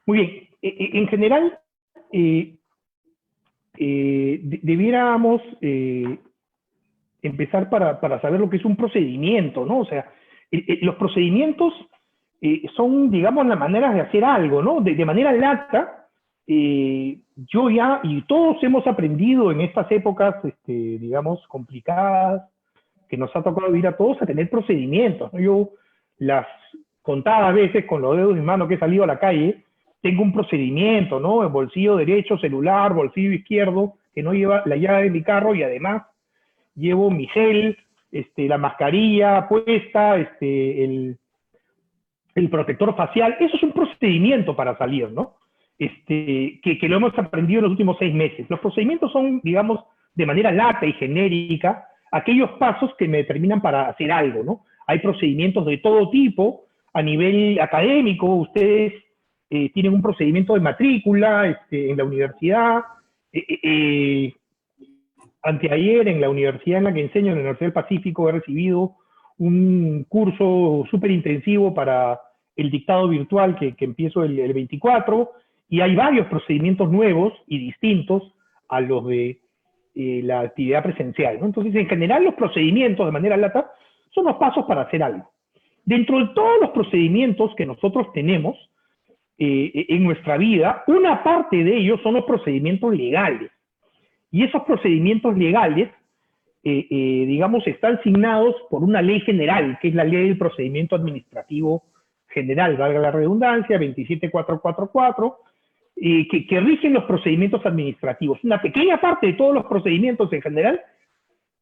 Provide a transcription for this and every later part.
Muy bien. En general, debiéramos empezar para saber lo que es un procedimiento, ¿no? O sea, los procedimientos son, digamos, las maneras de hacer algo, ¿no? De manera lata, yo ya, y todos hemos aprendido en estas épocas, digamos, complicadas, que nos ha tocado vivir a todos, a tener procedimientos, ¿no? Yo las contadas veces con los dedos de mi mano que he salido a la calle, tengo un procedimiento, ¿no? El bolsillo derecho, celular, bolsillo izquierdo, que no lleva la llave de mi carro y además llevo mi gel, la mascarilla puesta, el protector facial. Eso es un procedimiento para salir, ¿no? Que lo hemos aprendido en los últimos 6 meses. Los procedimientos son, digamos, de manera lata y genérica, aquellos pasos que me determinan para hacer algo, ¿no? Hay procedimientos de todo tipo. A nivel académico, ustedes tienen un procedimiento de matrícula en la universidad. Anteayer, en la universidad en la que enseño, en la Universidad del Pacífico, he recibido un curso súper intensivo para el dictado virtual que empiezo el 24, y hay varios procedimientos nuevos y distintos a los de la actividad presencial, ¿no? Entonces, en general, los procedimientos, de manera lata, son los pasos para hacer algo. Dentro de todos los procedimientos que nosotros tenemos en nuestra vida, una parte de ellos son los procedimientos legales. Y esos procedimientos legales, digamos, están asignados por una ley general, que es la Ley del Procedimiento Administrativo General, valga la redundancia, 27444, que rigen los procedimientos administrativos. Una pequeña parte de todos los procedimientos en general,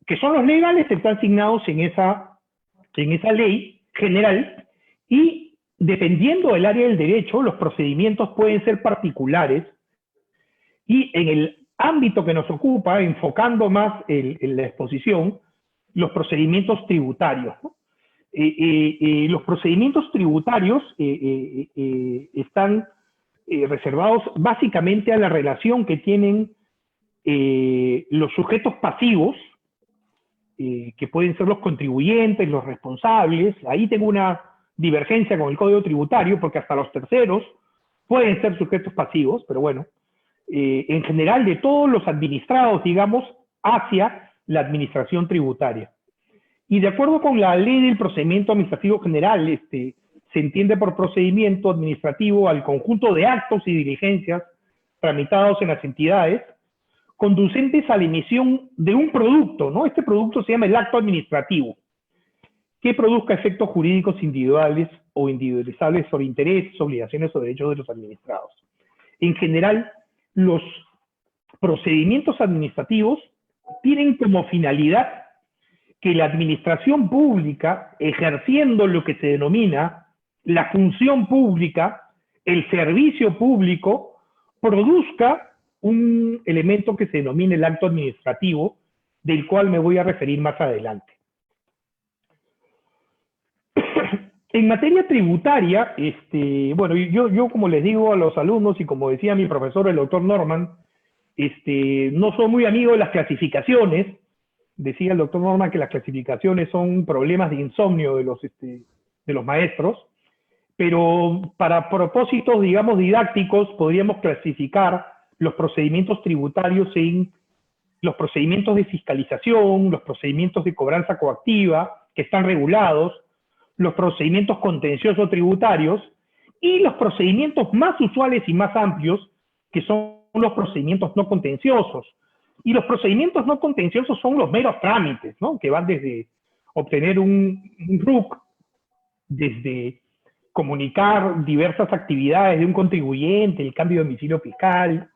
que son los legales, están asignados en esa ley general, y dependiendo del área del derecho, los procedimientos pueden ser particulares, y en el ámbito que nos ocupa, enfocando más en la exposición, los procedimientos tributarios, ¿no? Los procedimientos tributarios están reservados básicamente a la relación que tienen los sujetos pasivos, que pueden ser los contribuyentes, los responsables. Ahí tengo una divergencia con el Código Tributario, porque hasta los terceros pueden ser sujetos pasivos, pero bueno, en general de todos los administrados, digamos, hacia la administración tributaria. Y de acuerdo con la Ley del Procedimiento Administrativo General, se entiende por procedimiento administrativo al conjunto de actos y diligencias tramitados en las entidades conducentes a la emisión de un producto, ¿no? Este producto se llama el acto administrativo, que produzca efectos jurídicos individuales o individualizables sobre intereses, obligaciones o derechos de los administrados. En general, los procedimientos administrativos tienen como finalidad que la administración pública, ejerciendo lo que se denomina la función pública, el servicio público, produzca un elemento que se denomina el acto administrativo, del cual me voy a referir más adelante. En materia tributaria, bueno, yo como les digo a los alumnos y como decía mi profesor, el doctor Norman, no soy muy amigo de las clasificaciones. Decía el doctor Norman que las clasificaciones son problemas de insomnio de los maestros, pero para propósitos, digamos, didácticos, podríamos clasificar los procedimientos tributarios en los procedimientos de fiscalización, los procedimientos de cobranza coactiva, que están regulados, los procedimientos contenciosos tributarios y los procedimientos más usuales y más amplios, que son los procedimientos no contenciosos. Y los procedimientos no contenciosos son los meros trámites, ¿no? Que van desde obtener un RUC, desde comunicar diversas actividades de un contribuyente, el cambio de domicilio fiscal,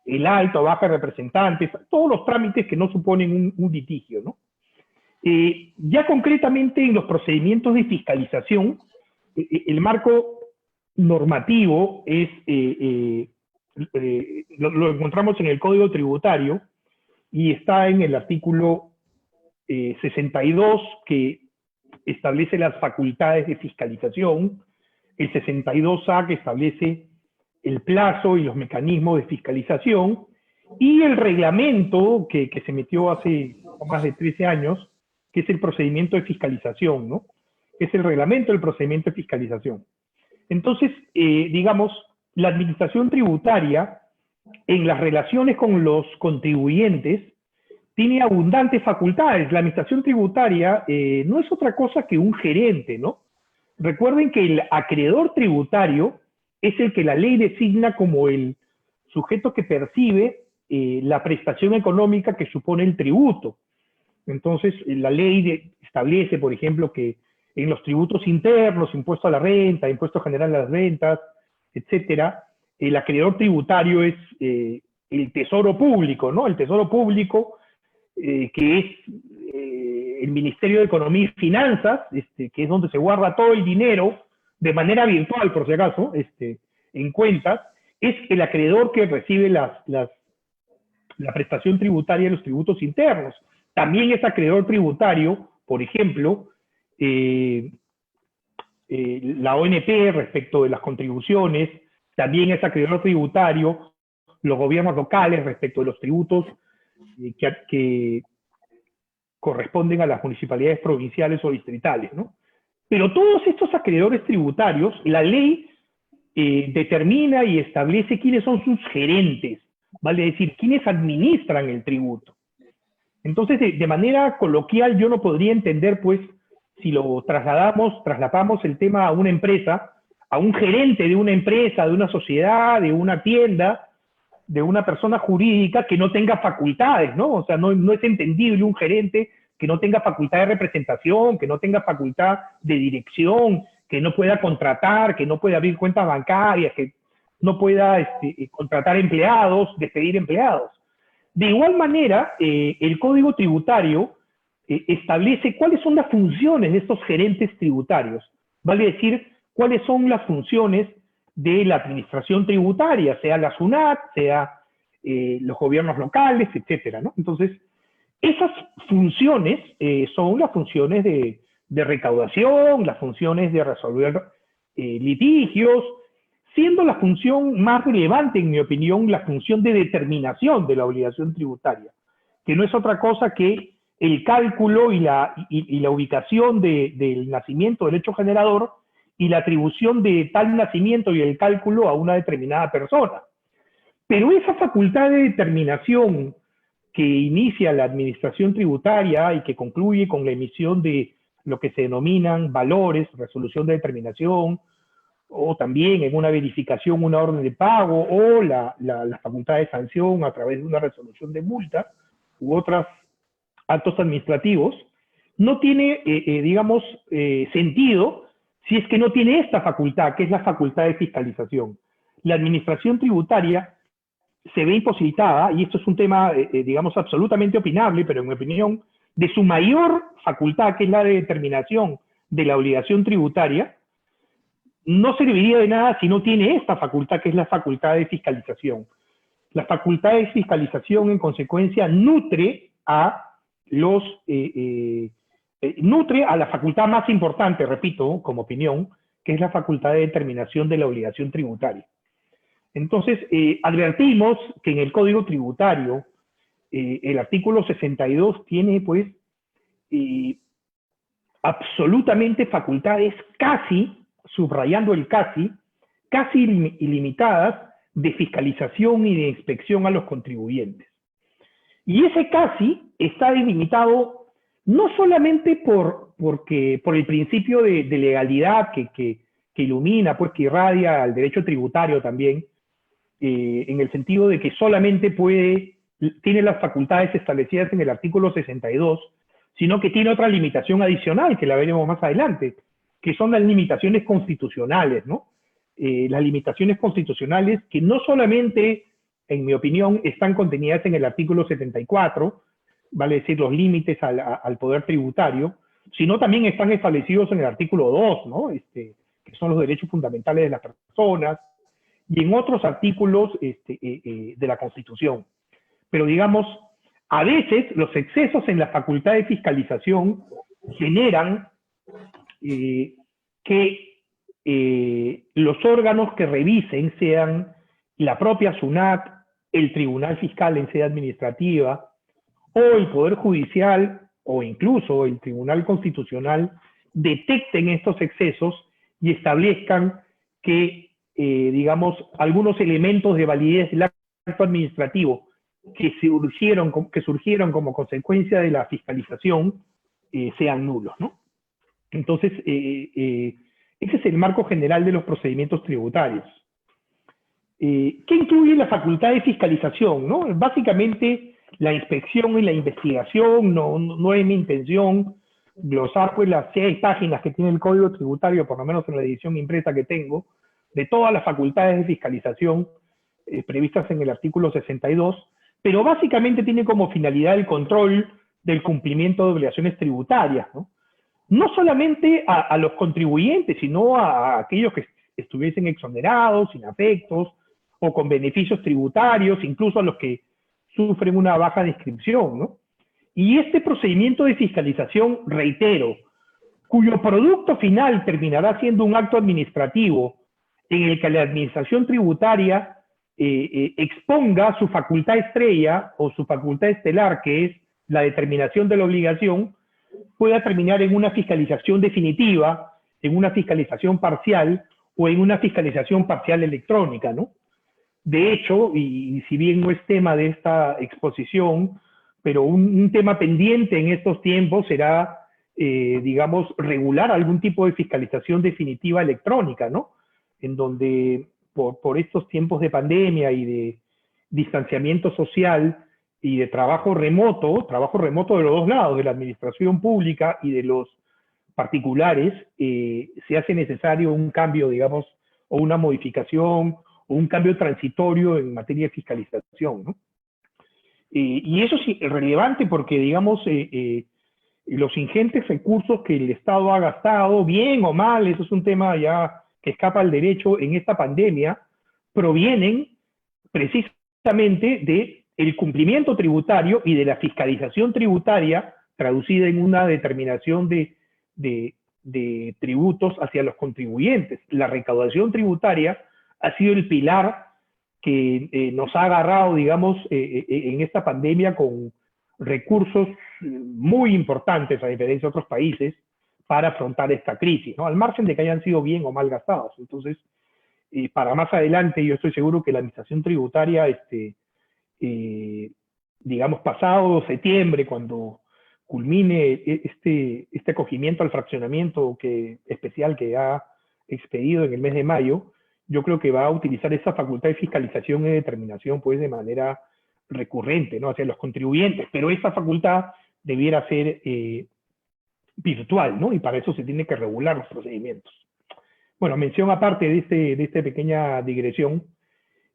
el alto o baja de representantes, todos los trámites que no suponen un litigio, ¿no? Ya concretamente en los procedimientos de fiscalización, el marco normativo es, lo encontramos en el Código Tributario y está en el artículo 62, que establece las facultades de fiscalización, el 62A, que establece el plazo y los mecanismos de fiscalización, y el reglamento que se metió hace más de 13 años, que es el procedimiento de fiscalización, ¿no? Es el reglamento del procedimiento de fiscalización. Entonces, digamos, la administración tributaria, en las relaciones con los contribuyentes, tiene abundantes facultades. La administración tributaria no es otra cosa que un gerente, ¿no? Recuerden que el acreedor tributario es el que la ley designa como el sujeto que percibe la prestación económica que supone el tributo. Entonces, la ley establece, por ejemplo, que en los tributos internos, impuesto a la renta, impuesto general a las rentas, etcétera, el acreedor tributario es el tesoro público, ¿no? El tesoro público, que es el Ministerio de Economía y Finanzas, que es donde se guarda todo el dinero, de manera virtual, por si acaso, en cuentas, es el acreedor que recibe la prestación tributaria de los tributos internos. También es acreedor tributario, por ejemplo, la ONP respecto de las contribuciones, también es acreedor tributario los gobiernos locales respecto de los tributos que corresponden a las municipalidades provinciales o distritales, ¿no? Pero todos estos acreedores tributarios, la ley determina y establece quiénes son sus gerentes, vale decir, quiénes administran el tributo. Entonces, de manera coloquial, yo no podría entender, pues, si lo trasladamos el tema a una empresa, a un gerente de una empresa, de una sociedad, de una tienda, de una persona jurídica que no tenga facultades, ¿no? O sea, no es entendible un gerente que no tenga facultad de representación, que no tenga facultad de dirección, que no pueda contratar, que no pueda abrir cuentas bancarias, que no pueda contratar empleados, despedir empleados. De igual manera, el Código Tributario establece cuáles son las funciones de estos gerentes tributarios, vale decir, cuáles son las funciones de la administración tributaria, sea la SUNAT, sea los gobiernos locales, etcétera, ¿no? Entonces, esas funciones son las funciones de recaudación, las funciones de resolver litigios, siendo la función más relevante, en mi opinión, la función de determinación de la obligación tributaria, que no es otra cosa que el cálculo y la ubicación del nacimiento del hecho generador y la atribución de tal nacimiento y el cálculo a una determinada persona. Pero esa facultad de determinación que inicia la administración tributaria y que concluye con la emisión de lo que se denominan valores, resolución de determinación, o también en una verificación, una orden de pago, o la facultad de sanción a través de una resolución de multa, u otros actos administrativos, no tiene, digamos, sentido si es que no tiene esta facultad, que es la facultad de fiscalización. La administración tributaria se ve imposibilitada, y esto es un tema, digamos, absolutamente opinable, pero en mi opinión, de su mayor facultad, que es la de determinación de la obligación tributaria, no serviría de nada si no tiene esta facultad, que es la facultad de fiscalización. La facultad de fiscalización, en consecuencia, nutre a la facultad más importante, repito, como opinión, que es la facultad de determinación de la obligación tributaria. Entonces, advertimos que en el Código Tributario, el artículo 62 tiene, pues, absolutamente facultades casi, subrayando el casi ilimitadas de fiscalización y de inspección a los contribuyentes. Y ese casi está delimitado no solamente por el principio de legalidad que ilumina, pues que irradia al derecho tributario también, en el sentido de que solamente tiene las facultades establecidas en el artículo 62, sino que tiene otra limitación adicional, que la veremos más adelante, que son las limitaciones constitucionales, ¿no? Las limitaciones constitucionales que no solamente, en mi opinión, están contenidas en el artículo 74, vale decir, los límites al poder tributario, sino también están establecidos en el artículo 2, ¿no? Que son los derechos fundamentales de las personas, y en otros artículos de la Constitución. Pero digamos, a veces los excesos en la facultad de fiscalización generan que los órganos que revisen sean la propia SUNAT, el Tribunal Fiscal en sede administrativa, o el Poder Judicial, o incluso el Tribunal Constitucional, detecten estos excesos y establezcan que digamos, algunos elementos de validez del acto administrativo que surgieron como consecuencia de la fiscalización sean nulos, ¿no? Entonces, ese es el marco general de los procedimientos tributarios. ¿Qué incluye la facultad de fiscalización? ¿No? Básicamente, la inspección y la investigación. No es mi intención glosar pues, las 6 páginas que tiene el Código Tributario, por lo menos en la edición impresa que tengo, de todas las facultades de fiscalización previstas en el artículo 62, pero básicamente tiene como finalidad el control del cumplimiento de obligaciones tributarias, ¿no? No solamente a los contribuyentes, sino a aquellos que estuviesen exonerados, sin afectos, o con beneficios tributarios, incluso a los que sufren una baja descripción, ¿no? Y este procedimiento de fiscalización, reitero, cuyo producto final terminará siendo un acto administrativo en el que la administración tributaria exponga su facultad estrella o su facultad estelar, que es la determinación de la obligación, pueda terminar en una fiscalización definitiva, en una fiscalización parcial o en una fiscalización parcial electrónica, ¿no? De hecho, y si bien no es tema de esta exposición, pero un tema pendiente en estos tiempos será, digamos, regular algún tipo de fiscalización definitiva electrónica, ¿no? En donde por estos tiempos de pandemia y de distanciamiento social y de trabajo remoto de los dos lados, de la administración pública y de los particulares, se hace necesario un cambio, digamos, o una modificación o un cambio transitorio en materia de fiscalización, ¿no? Y eso es relevante porque, digamos, los ingentes recursos que el Estado ha gastado, bien o mal, eso es un tema ya que escapa al derecho en esta pandemia, provienen precisamente del cumplimiento tributario y de la fiscalización tributaria traducida en una determinación de tributos hacia los contribuyentes. La recaudación tributaria ha sido el pilar que nos ha agarrado, digamos, en esta pandemia con recursos muy importantes, a diferencia de otros países, para afrontar esta crisis, ¿no? Al margen de que hayan sido bien o mal gastados. Entonces, para más adelante, yo estoy seguro que la administración tributaria, digamos, pasado septiembre, cuando culmine este acogimiento al fraccionamiento especial que ha expedido en el mes de mayo, yo creo que va a utilizar esa facultad de fiscalización y determinación pues de manera recurrente, ¿no? Hacia los contribuyentes, pero esa facultad debiera ser virtual, ¿no? Y para eso se tiene que regular los procedimientos. Bueno, mención aparte de esta pequeña digresión,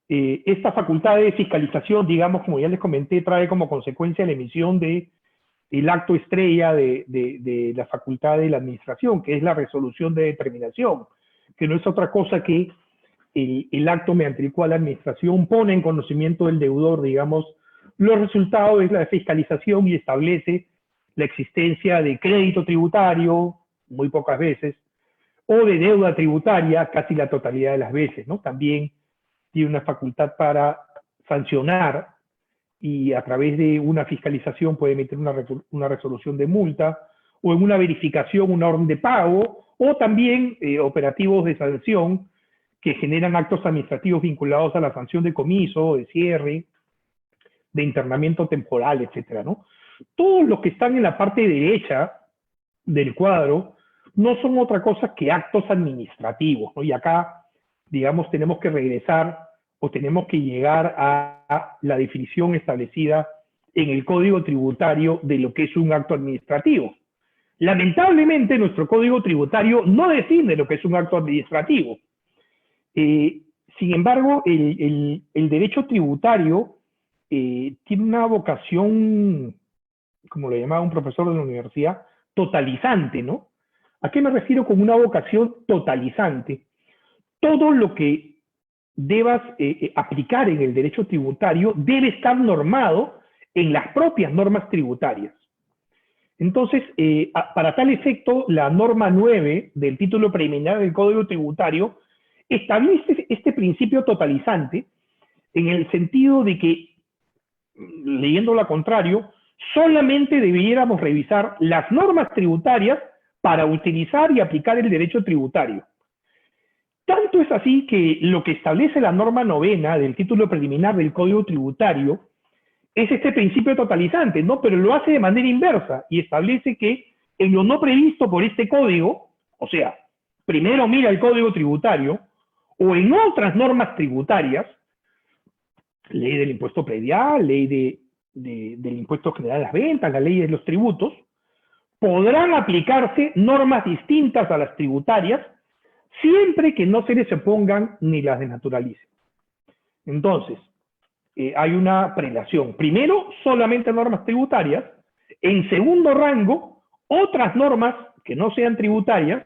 esta facultad de fiscalización, digamos, como ya les comenté, trae como consecuencia la emisión del acto estrella de la facultad de la administración, que es la resolución de determinación, que no es otra cosa que el acto mediante el cual la administración pone en conocimiento del deudor, digamos, los resultados de la fiscalización y establece la existencia de crédito tributario, muy pocas veces, o de deuda tributaria, casi la totalidad de las veces, ¿no? También tiene una facultad para sancionar y a través de una fiscalización puede emitir una resolución de multa, o en una verificación, una orden de pago, o también operativos de sanción que generan actos administrativos vinculados a la sanción de comiso, de cierre, de internamiento temporal, etcétera, ¿no? Todos los que están en la parte derecha del cuadro no son otra cosa que actos administrativos, ¿no? Y acá, digamos, tenemos que regresar o tenemos que llegar a la definición establecida en el Código Tributario de lo que es un acto administrativo. Lamentablemente, nuestro Código Tributario no define lo que es un acto administrativo. Sin embargo, el derecho tributario tiene una vocación, como lo llamaba un profesor de la universidad, totalizante, ¿no? ¿A qué me refiero con una vocación totalizante? Todo lo que debas aplicar en el derecho tributario debe estar normado en las propias normas tributarias. Entonces, para tal efecto, la norma 9 del título preliminar del Código Tributario establece este principio totalizante en el sentido de que, leyendo lo contrario, solamente debiéramos revisar las normas tributarias para utilizar y aplicar el derecho tributario. Tanto es así que lo que establece la norma novena del título preliminar del Código Tributario es este principio totalizante, ¿no? Pero lo hace de manera inversa y establece que en lo no previsto por este código, o sea, primero mira el Código Tributario, o en otras normas tributarias, ley del impuesto predial, ley del impuesto general a las ventas, la ley de los tributos, podrán aplicarse normas distintas a las tributarias siempre que no se les opongan ni las desnaturalicen. Entonces, hay una prelación. Primero, solamente normas tributarias. En segundo rango, otras normas que no sean tributarias,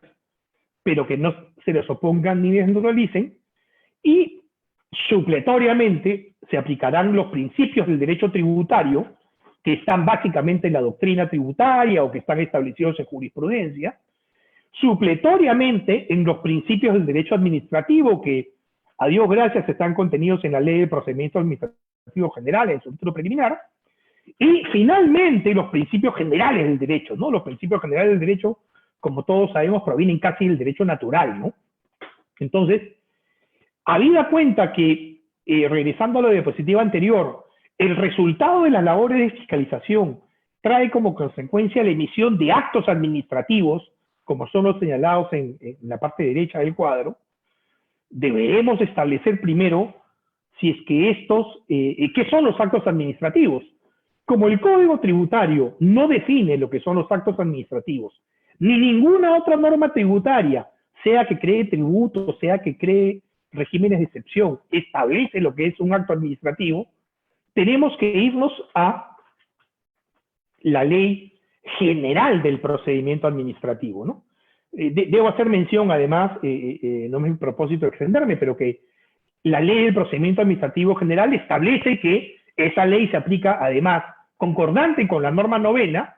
pero que no se les opongan ni desnaturalicen. Y supletoriamente se aplicarán los principios del derecho tributario que están básicamente en la doctrina tributaria o que están establecidos en jurisprudencia, supletoriamente en los principios del derecho administrativo que, a Dios gracias, están contenidos en la Ley de Procedimiento Administrativo General, en su título preliminar, y finalmente los principios generales del derecho, ¿no? Los principios generales del derecho, como todos sabemos, provienen casi del derecho natural, ¿no? Entonces, habida cuenta que, regresando a la diapositiva anterior, el resultado de las labores de fiscalización trae como consecuencia la emisión de actos administrativos, como son los señalados en la parte derecha del cuadro, deberemos establecer primero si es que estos, ¿qué son los actos administrativos? Como el Código Tributario no define lo que son los actos administrativos, ni ninguna otra norma tributaria, sea que cree tributos, sea que cree regímenes de excepción, establece lo que es un acto administrativo, tenemos que irnos a la ley general del procedimiento administrativo, ¿no? Debo hacer mención, además, no me es mi propósito extenderme, pero que la ley del procedimiento administrativo general establece que esa ley se aplica, además, concordante con la norma novena,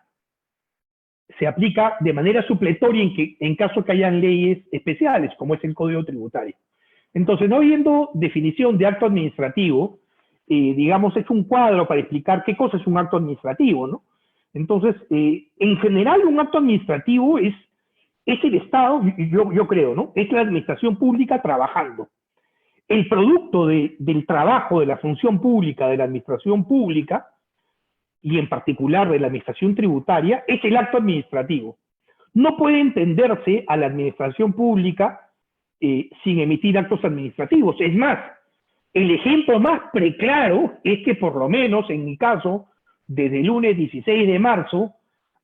se aplica de manera supletoria en caso que hayan leyes especiales, como es el Código Tributario. Entonces, no habiendo definición de acto administrativo, digamos, es un cuadro para explicar qué cosa es un acto administrativo, ¿no? Entonces, en general, un acto administrativo es el Estado, yo creo, ¿no? Es la administración pública trabajando. El producto del trabajo de la función pública, de la administración pública, y en particular de la administración tributaria, es el acto administrativo. No puede entenderse a la administración pública sin emitir actos administrativos. Es más, el ejemplo más preclaro es que por lo menos en mi caso, desde el lunes 16 de marzo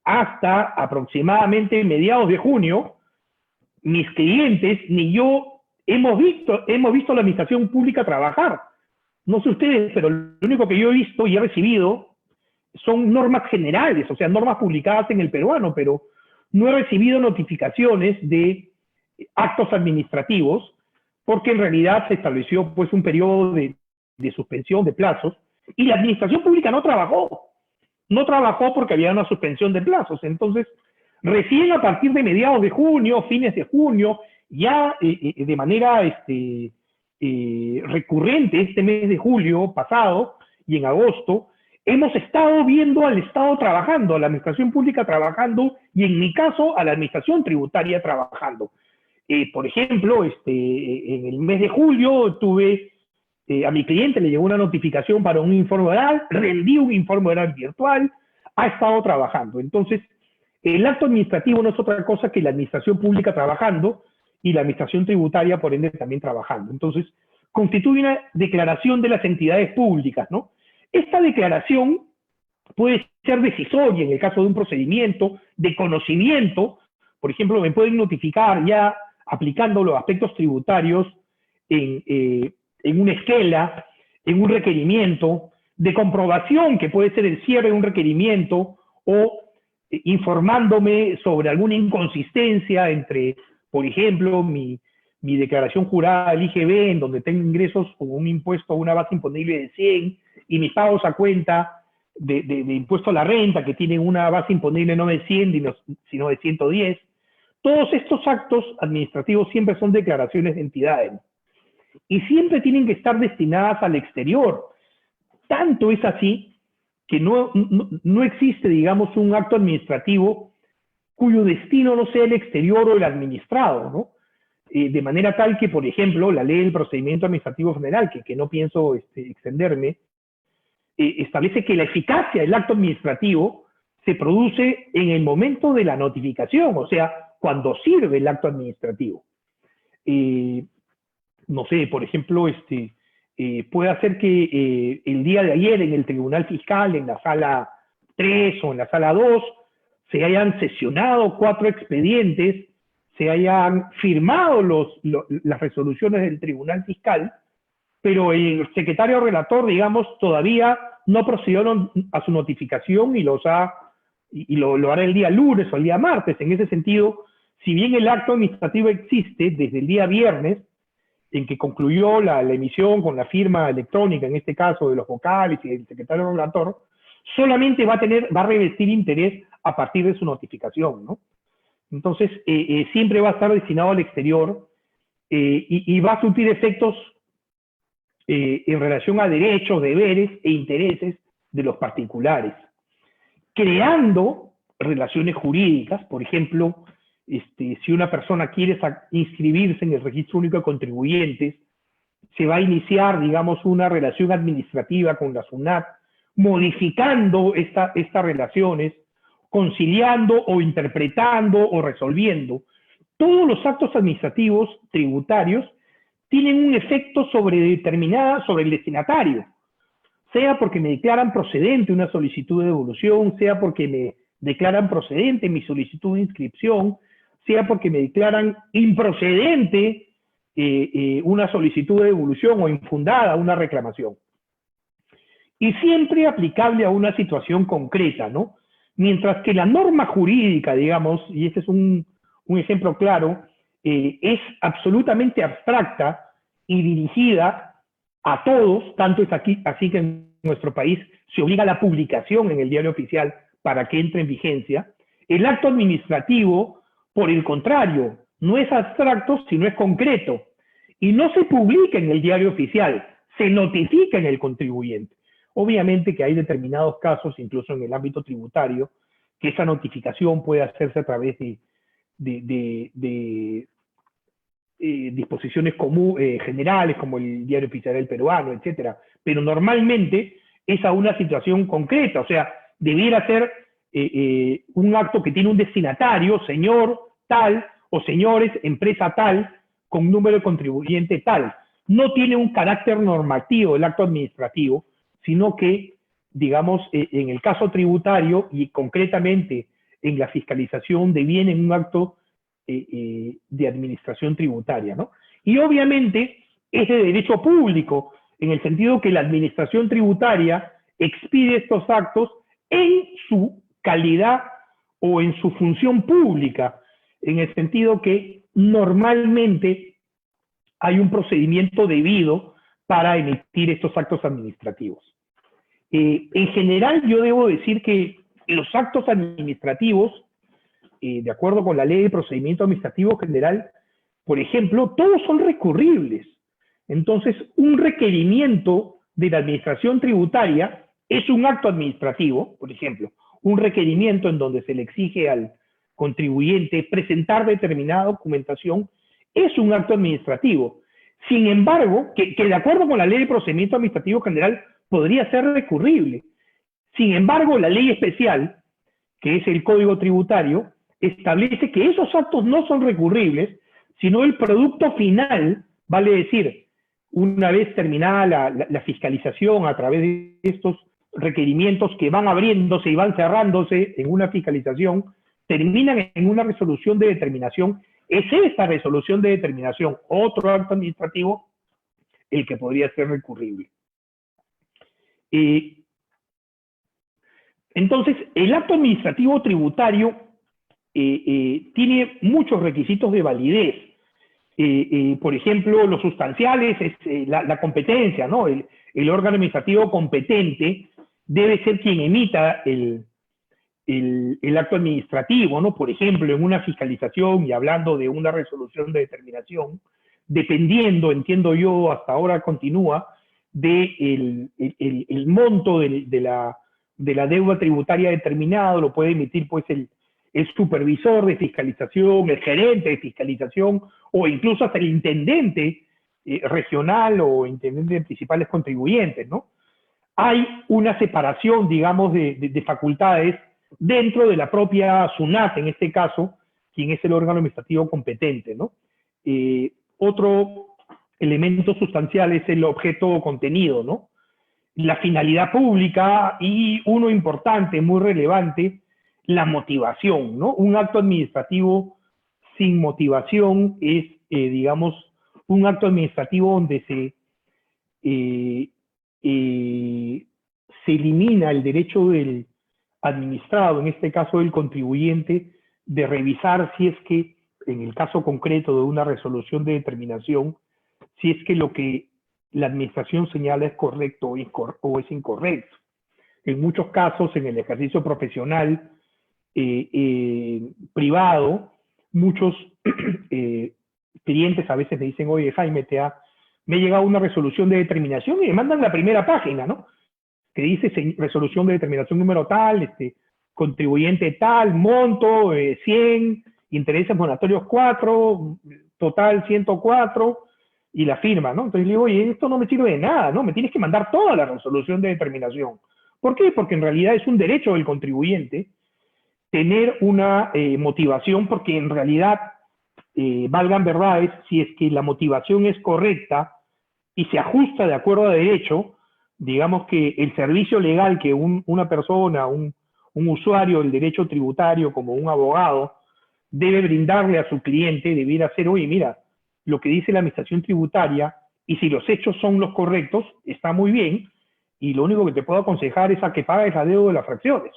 hasta aproximadamente mediados de junio, mis clientes ni yo hemos visto la administración pública trabajar. No sé ustedes, pero lo único que yo he visto y he recibido son normas generales, o sea, normas publicadas en el peruano, pero no he recibido notificaciones de actos administrativos, porque en realidad se estableció pues un periodo de suspensión de plazos, y la administración pública no trabajó porque había una suspensión de plazos. Entonces, recién a partir de mediados de junio, fines de junio, ya de manera recurrente este mes de julio pasado y en agosto, hemos estado viendo al Estado trabajando, a la administración pública trabajando, y en mi caso, a la administración tributaria trabajando. Por ejemplo, en el mes de julio tuve, a mi cliente le llegó una notificación para un informe oral, rendí un informe oral virtual, ha estado trabajando. Entonces, el acto administrativo no es otra cosa que la administración pública trabajando y la administración tributaria, por ende, también trabajando. Entonces, constituye una declaración de las entidades públicas, ¿no? Esta declaración puede ser decisoria en el caso de un procedimiento de conocimiento. Por ejemplo, me pueden notificar ya aplicando los aspectos tributarios en una esquela, en un requerimiento, de comprobación, que puede ser el cierre de un requerimiento, o informándome sobre alguna inconsistencia entre, por ejemplo, mi declaración jurada del IGB, en donde tengo ingresos con un impuesto a una base imponible de 100, y mis pagos a cuenta de impuesto a la renta, que tienen una base imponible no de 100, sino de 110. Todos estos actos administrativos siempre son declaraciones de entidades, y siempre tienen que estar destinadas al exterior. Tanto es así que no existe, digamos, un acto administrativo cuyo destino no sea el exterior o el administrado, ¿no? de manera tal que, por ejemplo, la ley del procedimiento administrativo general, que no pienso extenderme, establece que la eficacia del acto administrativo se produce en el momento de la notificación, o sea, cuando sirve el acto administrativo. No sé, por ejemplo, puede hacer que el día de ayer en el Tribunal Fiscal, en la sala 3 o en la sala 2, se hayan sesionado 4 expedientes, se hayan firmado las resoluciones del Tribunal Fiscal, pero el secretario relator, digamos, todavía no procedió a su notificación y lo hará el día lunes o el día martes. En ese sentido, si bien el acto administrativo existe desde el día viernes, en que concluyó la emisión con la firma electrónica, en este caso de los vocales y del secretario relator, solamente va a revestir interés a partir de su notificación, ¿no? Entonces, siempre va a estar destinado al exterior y va a surtir efectos en relación a derechos, deberes e intereses de los particulares, creando relaciones jurídicas. Por ejemplo, si una persona quiere inscribirse en el Registro Único de Contribuyentes, se va a iniciar, digamos, una relación administrativa con la SUNAT, modificando estas relaciones, conciliando o interpretando o resolviendo. Todos los actos administrativos tributarios tienen un efecto sobre el destinatario, sea porque me declaran procedente una solicitud de devolución, sea porque me declaran procedente mi solicitud de inscripción, sea porque me declaran improcedente una solicitud de devolución o infundada una reclamación. Y siempre aplicable a una situación concreta, ¿no? Mientras que la norma jurídica, digamos, y este es un ejemplo claro, es absolutamente abstracta y dirigida a todos, tanto es así que en nuestro país se obliga a la publicación en el diario oficial para que entre en vigencia. El acto administrativo, por el contrario, no es abstracto, sino es concreto. Y no se publica en el diario oficial, se notifica en el contribuyente. Obviamente que hay determinados casos, incluso en el ámbito tributario, que esa notificación puede hacerse a través de disposiciones generales, como el diario oficial del peruano, etcétera. Pero normalmente es a una situación concreta, o sea, debiera ser un acto que tiene un destinatario, señor tal, o señores, empresa tal, con número de contribuyente tal. No tiene un carácter normativo el acto administrativo, sino que, digamos, en el caso tributario y concretamente en la fiscalización deviene un acto de administración tributaria, ¿no? Y obviamente es de derecho público, en el sentido que la administración tributaria expide estos actos en su calidad o en su función pública, en el sentido que normalmente hay un procedimiento debido para emitir estos actos administrativos. En general, yo debo decir que los actos administrativos, de acuerdo con la Ley de Procedimiento Administrativo General, por ejemplo, todos son recurribles. Entonces, un requerimiento de la administración tributaria es un acto administrativo, por ejemplo, un requerimiento en donde se le exige al contribuyente presentar determinada documentación, es un acto administrativo. Sin embargo, que de acuerdo con la Ley de Procedimiento Administrativo General podría ser recurrible. Sin embargo, la ley especial, que es el Código Tributario, establece que esos actos no son recurribles, sino el producto final, vale decir, una vez terminada la fiscalización a través de estos requerimientos que van abriéndose y van cerrándose en una fiscalización, terminan en una resolución de determinación. Es esa resolución de determinación, otro acto administrativo, el que podría ser recurrible. Entonces, el acto administrativo tributario tiene muchos requisitos de validez. Por ejemplo, los sustanciales es la competencia, ¿no? El órgano administrativo competente debe ser quien emita el acto administrativo, ¿no? Por ejemplo, en una fiscalización y hablando de una resolución de determinación, dependiendo, entiendo yo, hasta ahora continúa, del monto de la deuda tributaria determinado, lo puede emitir pues el supervisor de fiscalización, el gerente de fiscalización, o incluso hasta el intendente regional o intendente de principales contribuyentes, ¿no? Hay una separación, digamos, de facultades dentro de la propia SUNAT, en este caso, quien es el órgano administrativo competente, ¿no? Otro elemento sustancial es el objeto o contenido, ¿no? La finalidad pública y uno importante, muy relevante, la motivación, ¿no? Un acto administrativo sin motivación es, digamos, un acto administrativo donde se elimina el derecho del administrado, en este caso del contribuyente, de revisar si es que, en el caso concreto de una resolución de determinación, si es que lo que la administración señala es correcto o es incorrecto. En muchos casos, en el ejercicio profesional privado, muchos clientes a veces me dicen, oye, Jaime, me ha llegado una resolución de determinación y me mandan la primera página, ¿no? Que dice resolución de determinación número tal, contribuyente tal, monto, 100, intereses moratorios 4, total 104, y la firma, ¿no? Entonces le digo, oye, esto no me sirve de nada, ¿no? Me tienes que mandar toda la resolución de determinación. ¿Por qué? Porque en realidad es un derecho del contribuyente tener una motivación, porque en realidad, valgan verdades, si es que la motivación es correcta y se ajusta de acuerdo a derecho, digamos que el servicio legal que una persona, un usuario del derecho tributario, como un abogado, debe brindarle a su cliente, debiera ser, oye, mira, lo que dice la administración tributaria, y si los hechos son los correctos, está muy bien, y lo único que te puedo aconsejar es a que pagues la deuda de las fracciones.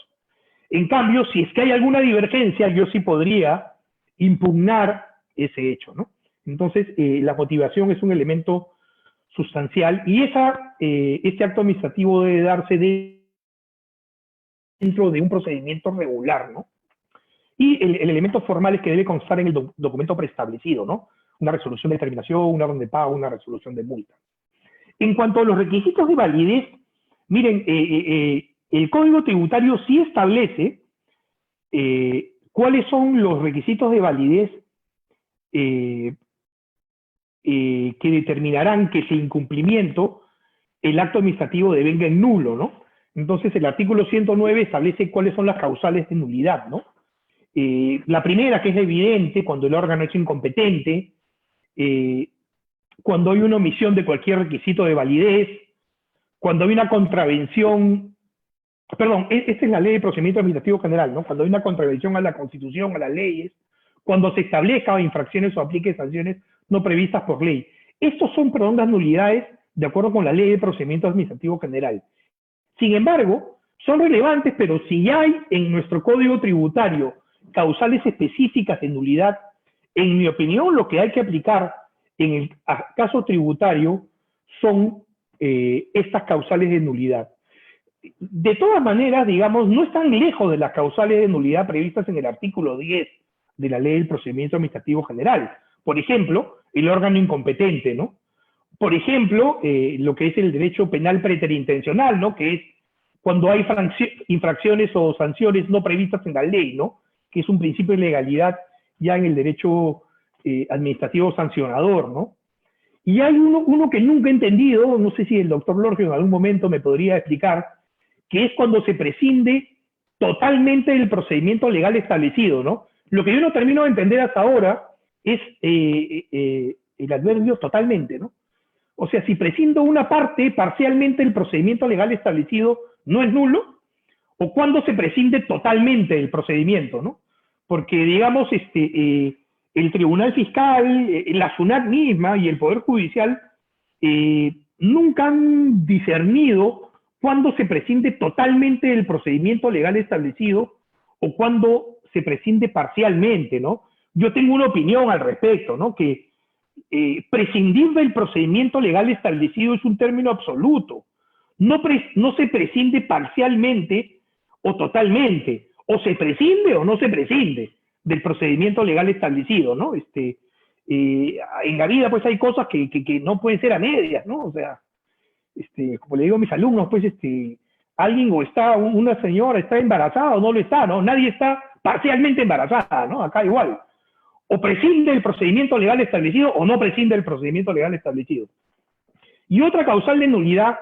En cambio, si es que hay alguna divergencia, yo sí podría impugnar ese hecho, ¿no? Entonces, la motivación es un elemento sustancial, y este acto administrativo debe darse dentro de un procedimiento regular, ¿no? Y el elemento formal es que debe constar en el documento preestablecido, ¿no? Una resolución de determinación, una orden de pago, una resolución de multa. En cuanto a los requisitos de validez, miren, el Código Tributario sí establece cuáles son los requisitos de validez que determinarán que sin incumplimiento el acto administrativo devenga en nulo, ¿no? Entonces el artículo 109 establece cuáles son las causales de nulidad, ¿no? La primera, que es evidente, cuando el órgano es incompetente, cuando hay una omisión de cualquier requisito de validez, cuando hay una contravención, perdón, esta es la Ley de Procedimiento Administrativo General, ¿no? Cuando hay una contravención a la Constitución, a las leyes, cuando se establezcan infracciones o aplique sanciones no previstas por ley. Estos son, perdón, las nulidades de acuerdo con la Ley de Procedimiento Administrativo General. Sin embargo, son relevantes, pero si hay en nuestro Código Tributario causales específicas de nulidad, en mi opinión, lo que hay que aplicar en el caso tributario son estas causales de nulidad. De todas maneras, digamos, no están lejos de las causales de nulidad previstas en el artículo 10 de la Ley del Procedimiento Administrativo General. Por ejemplo, el órgano incompetente, ¿no? Por ejemplo, lo que es el derecho penal preterintencional, ¿no? Que es cuando hay infracciones o sanciones no previstas en la ley, ¿no? Que es un principio de legalidad ya en el derecho administrativo sancionador, ¿no? Y hay uno que nunca he entendido, no sé si el doctor Lorgio en algún momento me podría explicar, que es cuando se prescinde totalmente del procedimiento legal establecido, ¿no? Lo que yo no termino de entender hasta ahora es el adverbio totalmente, ¿no? O sea, si prescindo una parte parcialmente del procedimiento legal establecido, ¿no es nulo? ¿O cuando se prescinde totalmente del procedimiento, ¿no? Porque, digamos, el Tribunal Fiscal, la SUNAT misma y el Poder Judicial nunca han discernido cuándo se prescinde totalmente del procedimiento legal establecido o cuándo se prescinde parcialmente, ¿no? Yo tengo una opinión al respecto, ¿no? Que prescindir del procedimiento legal establecido es un término absoluto. No se prescinde parcialmente o totalmente, o se prescinde o no se prescinde del procedimiento legal establecido, ¿no? En la vida, pues, hay cosas que no pueden ser a medias, ¿no? O sea, como le digo a mis alumnos, pues, alguien o una señora está embarazada o no lo está, ¿no? Nadie está parcialmente embarazada, ¿no? Acá igual. O prescinde del procedimiento legal establecido o no prescinde del procedimiento legal establecido. Y otra causal de nulidad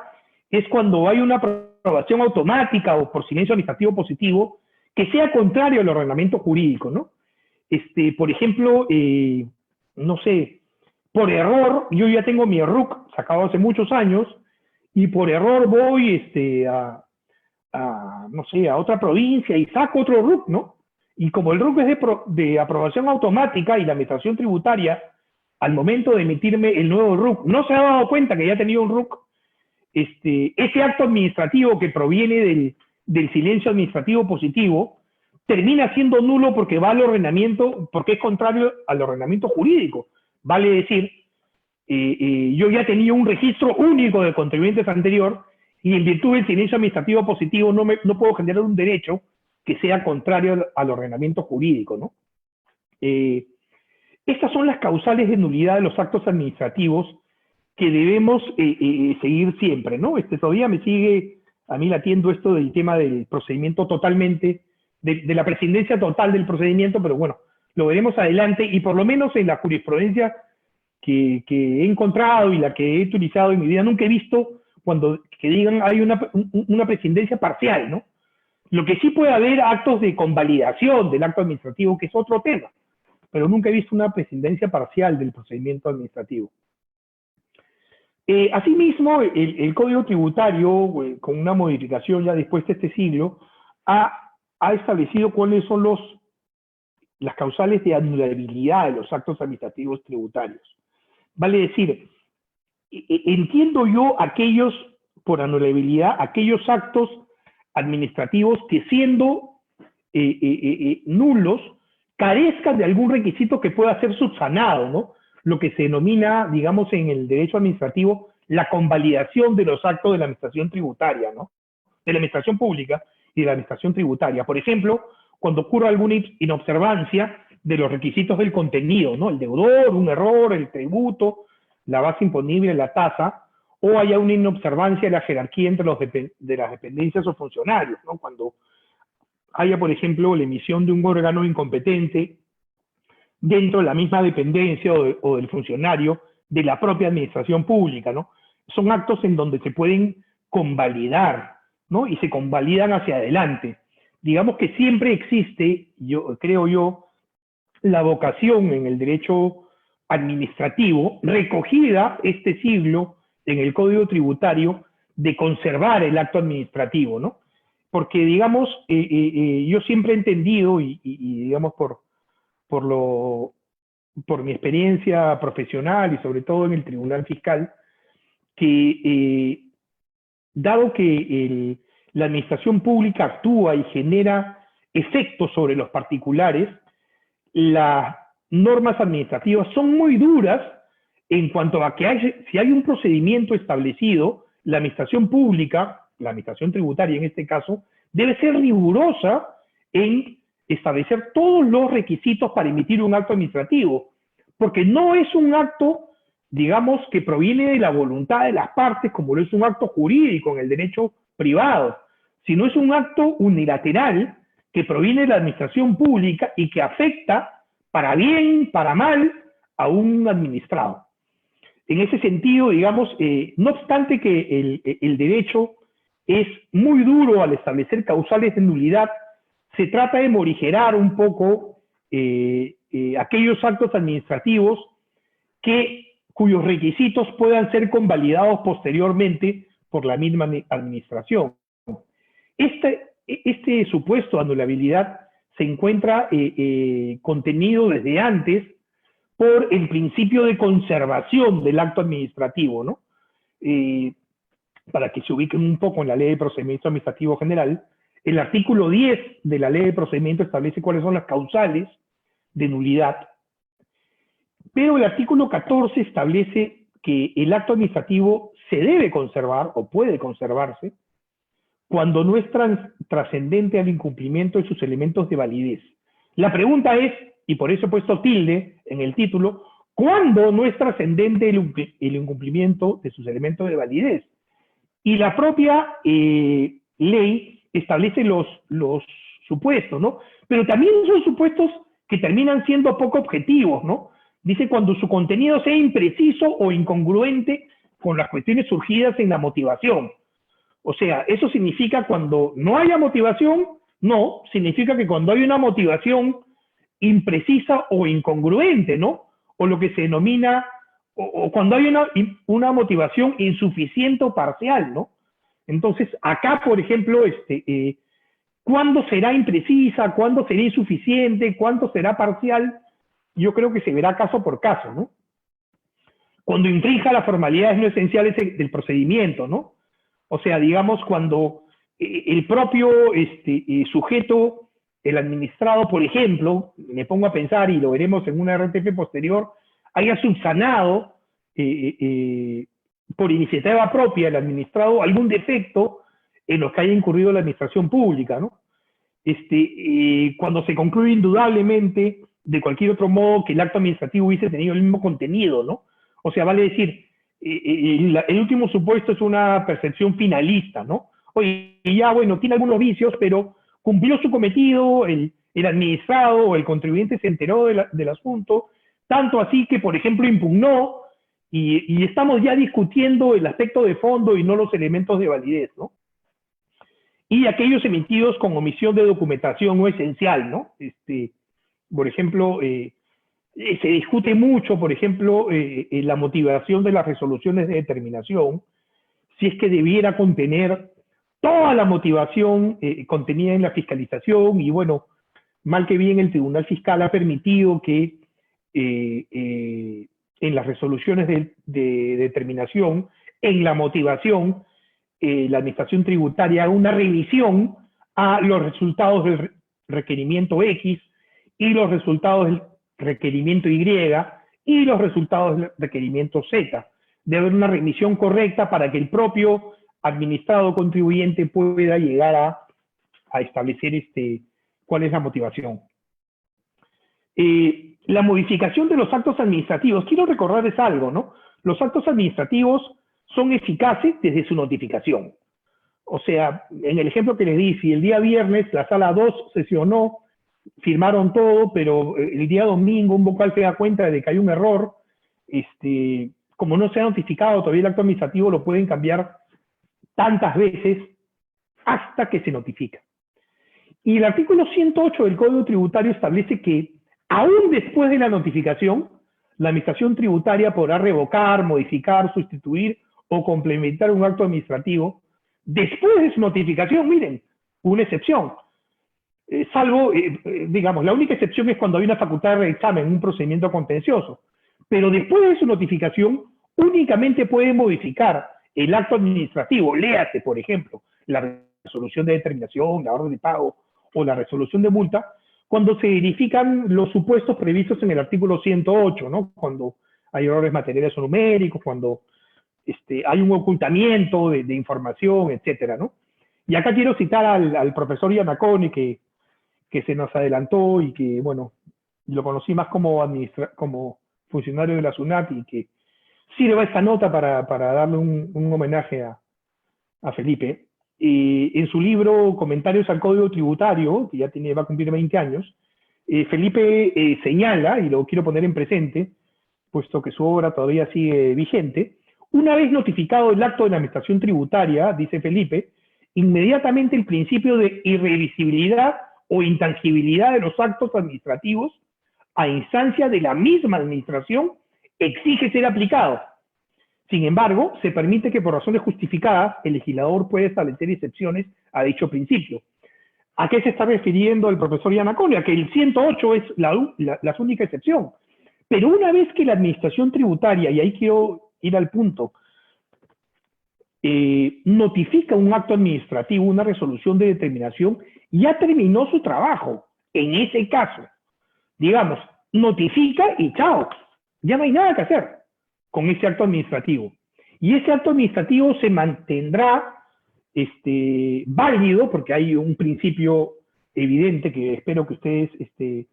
es cuando hay una aprobación automática o por silencio administrativo positivo que sea contrario al ordenamiento jurídico, ¿no? Por ejemplo, no sé, por error, yo ya tengo mi RUC sacado hace muchos años, y por error voy no sé, a otra provincia y saco otro RUC, ¿no? Y como el RUC es de aprobación automática y la administración tributaria, al momento de emitirme el nuevo RUC, no se ha dado cuenta que ya tenía un RUC, ese acto administrativo que proviene del silencio administrativo positivo termina siendo nulo porque va al ordenamiento, porque es contrario al ordenamiento jurídico. Vale decir, yo ya tenía un registro único de contribuyentes anterior y en virtud del silencio administrativo positivo no puedo generar un derecho que sea contrario al ordenamiento jurídico, ¿no? Estas son las causales de nulidad de los actos administrativos que debemos seguir siempre, ¿no? Todavía me sigue a mí latiendo esto del tema del procedimiento totalmente, de la prescindencia total del procedimiento, pero bueno, lo veremos adelante y por lo menos en la jurisprudencia que he encontrado y la que he utilizado en mi vida, nunca he visto que digan hay una prescindencia parcial, ¿no? Lo que sí puede haber actos de convalidación del acto administrativo, que es otro tema, pero nunca he visto una prescindencia parcial del procedimiento administrativo. Asimismo, el Código Tributario, con una modificación ya después de este siglo, ha establecido cuáles son las causales de anulabilidad de los actos administrativos tributarios. Vale decir, entiendo yo por anulabilidad, aquellos actos administrativos que siendo nulos, carezcan de algún requisito que pueda ser subsanado, ¿no? Lo que se denomina, digamos, en el derecho administrativo, la convalidación de los actos de la administración tributaria, ¿no? De la administración pública y de la administración tributaria. Por ejemplo, cuando ocurra alguna inobservancia de los requisitos del contenido, ¿no? El deudor, un error, el tributo, la base imponible, la tasa, o haya una inobservancia de la jerarquía entre de las dependencias o funcionarios, ¿no? Cuando haya, por ejemplo, la emisión de un órgano incompetente dentro de la misma dependencia o del funcionario de la propia administración pública, ¿no? Son actos en donde se pueden convalidar, ¿no? Y se convalidan hacia adelante. Digamos que siempre existe, creo yo, la vocación en el derecho administrativo, recogida este siglo en el Código Tributario, de conservar el acto administrativo, ¿no? Porque, digamos, yo siempre he entendido, y digamos, por mi experiencia profesional y sobre todo en el Tribunal Fiscal, que dado que la administración pública actúa y genera efectos sobre los particulares, las normas administrativas son muy duras en cuanto a que si hay un procedimiento establecido, la administración pública, la administración tributaria en este caso, debe ser rigurosa en establecer todos los requisitos para emitir un acto administrativo, porque no es un acto, digamos, que proviene de la voluntad de las partes, como lo es un acto jurídico en el derecho privado, sino es un acto unilateral que proviene de la administración pública y que afecta, para bien, para mal, a un administrado. En ese sentido, digamos, no obstante que el derecho es muy duro al establecer causales de nulidad, se trata de morigerar un poco aquellos actos administrativos cuyos requisitos puedan ser convalidados posteriormente por la misma administración. Este supuesto de anulabilidad se encuentra contenido desde antes por el principio de conservación del acto administrativo, ¿no? Para que se ubiquen un poco en la Ley de Procedimiento Administrativo General, el artículo 10 de la Ley de Procedimiento establece cuáles son las causales de nulidad, pero el artículo 14 establece que el acto administrativo se debe conservar o puede conservarse cuando no es trascendente al incumplimiento de sus elementos de validez. La pregunta es, y por eso he puesto tilde en el título, ¿cuándo no es trascendente el incumplimiento de sus elementos de validez? Y la propia ley establece sus supuestos, ¿no? Pero también son supuestos que terminan siendo poco objetivos, ¿no? Dice cuando su contenido sea impreciso o incongruente con las cuestiones surgidas en la motivación. O sea, eso significa cuando no haya motivación, no, significa que cuando hay una motivación imprecisa o incongruente, ¿no? O lo que se denomina, o cuando hay una motivación insuficiente o parcial, ¿no? Entonces, acá, por ejemplo, ¿cuándo será imprecisa? ¿Cuándo será insuficiente? ¿Cuándo será parcial? Yo creo que se verá caso por caso, ¿no? Cuando infrinja las formalidades no esenciales del procedimiento, ¿no? O sea, digamos, cuando el propio sujeto, el administrado, por ejemplo, me pongo a pensar, y lo veremos en una RTF posterior, haya subsanado por iniciativa propia el administrado algún defecto en los que haya incurrido la administración pública, ¿no? Cuando se concluye indudablemente, de cualquier otro modo, que el acto administrativo hubiese tenido el mismo contenido, ¿no? O sea, vale decir, el último supuesto es una percepción finalista, ¿no? Oye, ya, bueno, tiene algunos vicios, pero cumplió su cometido, el administrado o el contribuyente se enteró del asunto, tanto así que, por ejemplo, impugnó, y estamos ya discutiendo el aspecto de fondo y no los elementos de validez, ¿no? Y aquellos emitidos con omisión de documentación no esencial, ¿no? Por ejemplo, se discute mucho, por ejemplo, la motivación de las resoluciones de determinación, si es que debiera contener toda la motivación contenida en la fiscalización, y bueno, mal que bien el Tribunal Fiscal ha permitido que en las resoluciones de determinación, en la motivación, la Administración Tributaria haga una revisión a los resultados del requerimiento X y los resultados del requerimiento Y y los resultados del requerimiento Z. Debe haber una remisión correcta para que el propio administrado contribuyente pueda llegar a establecer cuál es la motivación. La modificación de los actos administrativos. Quiero recordarles algo, ¿no? Los actos administrativos son eficaces desde su notificación. O sea, en el ejemplo que les di, si el día viernes la sala 2 sesionó, firmaron todo, pero el día domingo un vocal se da cuenta de que hay un error, como no se ha notificado todavía el acto administrativo, lo pueden cambiar tantas veces hasta que se notifica. Y el artículo 108 del Código Tributario establece que, aún después de la notificación, la Administración Tributaria podrá revocar, modificar, sustituir o complementar un acto administrativo después de su notificación. Miren, una excepción. Salvo, digamos, la única excepción es cuando hay una facultad de reexamen, un procedimiento contencioso. Pero después de su notificación, únicamente puede modificar el acto administrativo. Léase, por ejemplo, la resolución de determinación, la orden de pago o la resolución de multa, cuando se verifican los supuestos previstos en el artículo 108, ¿no? Cuando hay errores materiales o numéricos, cuando hay un ocultamiento de información, etcétera, ¿no? Y acá quiero citar al profesor Yanacone, que se nos adelantó y que, bueno, lo conocí más como funcionario de la SUNAT, y que sirva esta nota para darle un homenaje a Felipe. En su libro Comentarios al Código Tributario, que ya va a cumplir 20 años, Felipe señala, y lo quiero poner en presente, puesto que su obra todavía sigue vigente, una vez notificado el acto de la Administración Tributaria, dice Felipe, inmediatamente el principio de irrevisibilidad o intangibilidad de los actos administrativos a instancia de la misma administración exige ser aplicado. Sin embargo, se permite que por razones justificadas el legislador pueda establecer excepciones a dicho principio. ¿A qué se está refiriendo el profesor Yanacone? A que el 108 es la única excepción. Pero una vez que la Administración Tributaria, y ahí quiero ir al punto, notifica un acto administrativo, una resolución de determinación, ya terminó su trabajo. En ese caso, digamos, notifica y chao, ya no hay nada que hacer con ese acto administrativo. Y ese acto administrativo se mantendrá válido, porque hay un principio evidente que espero que ustedes, que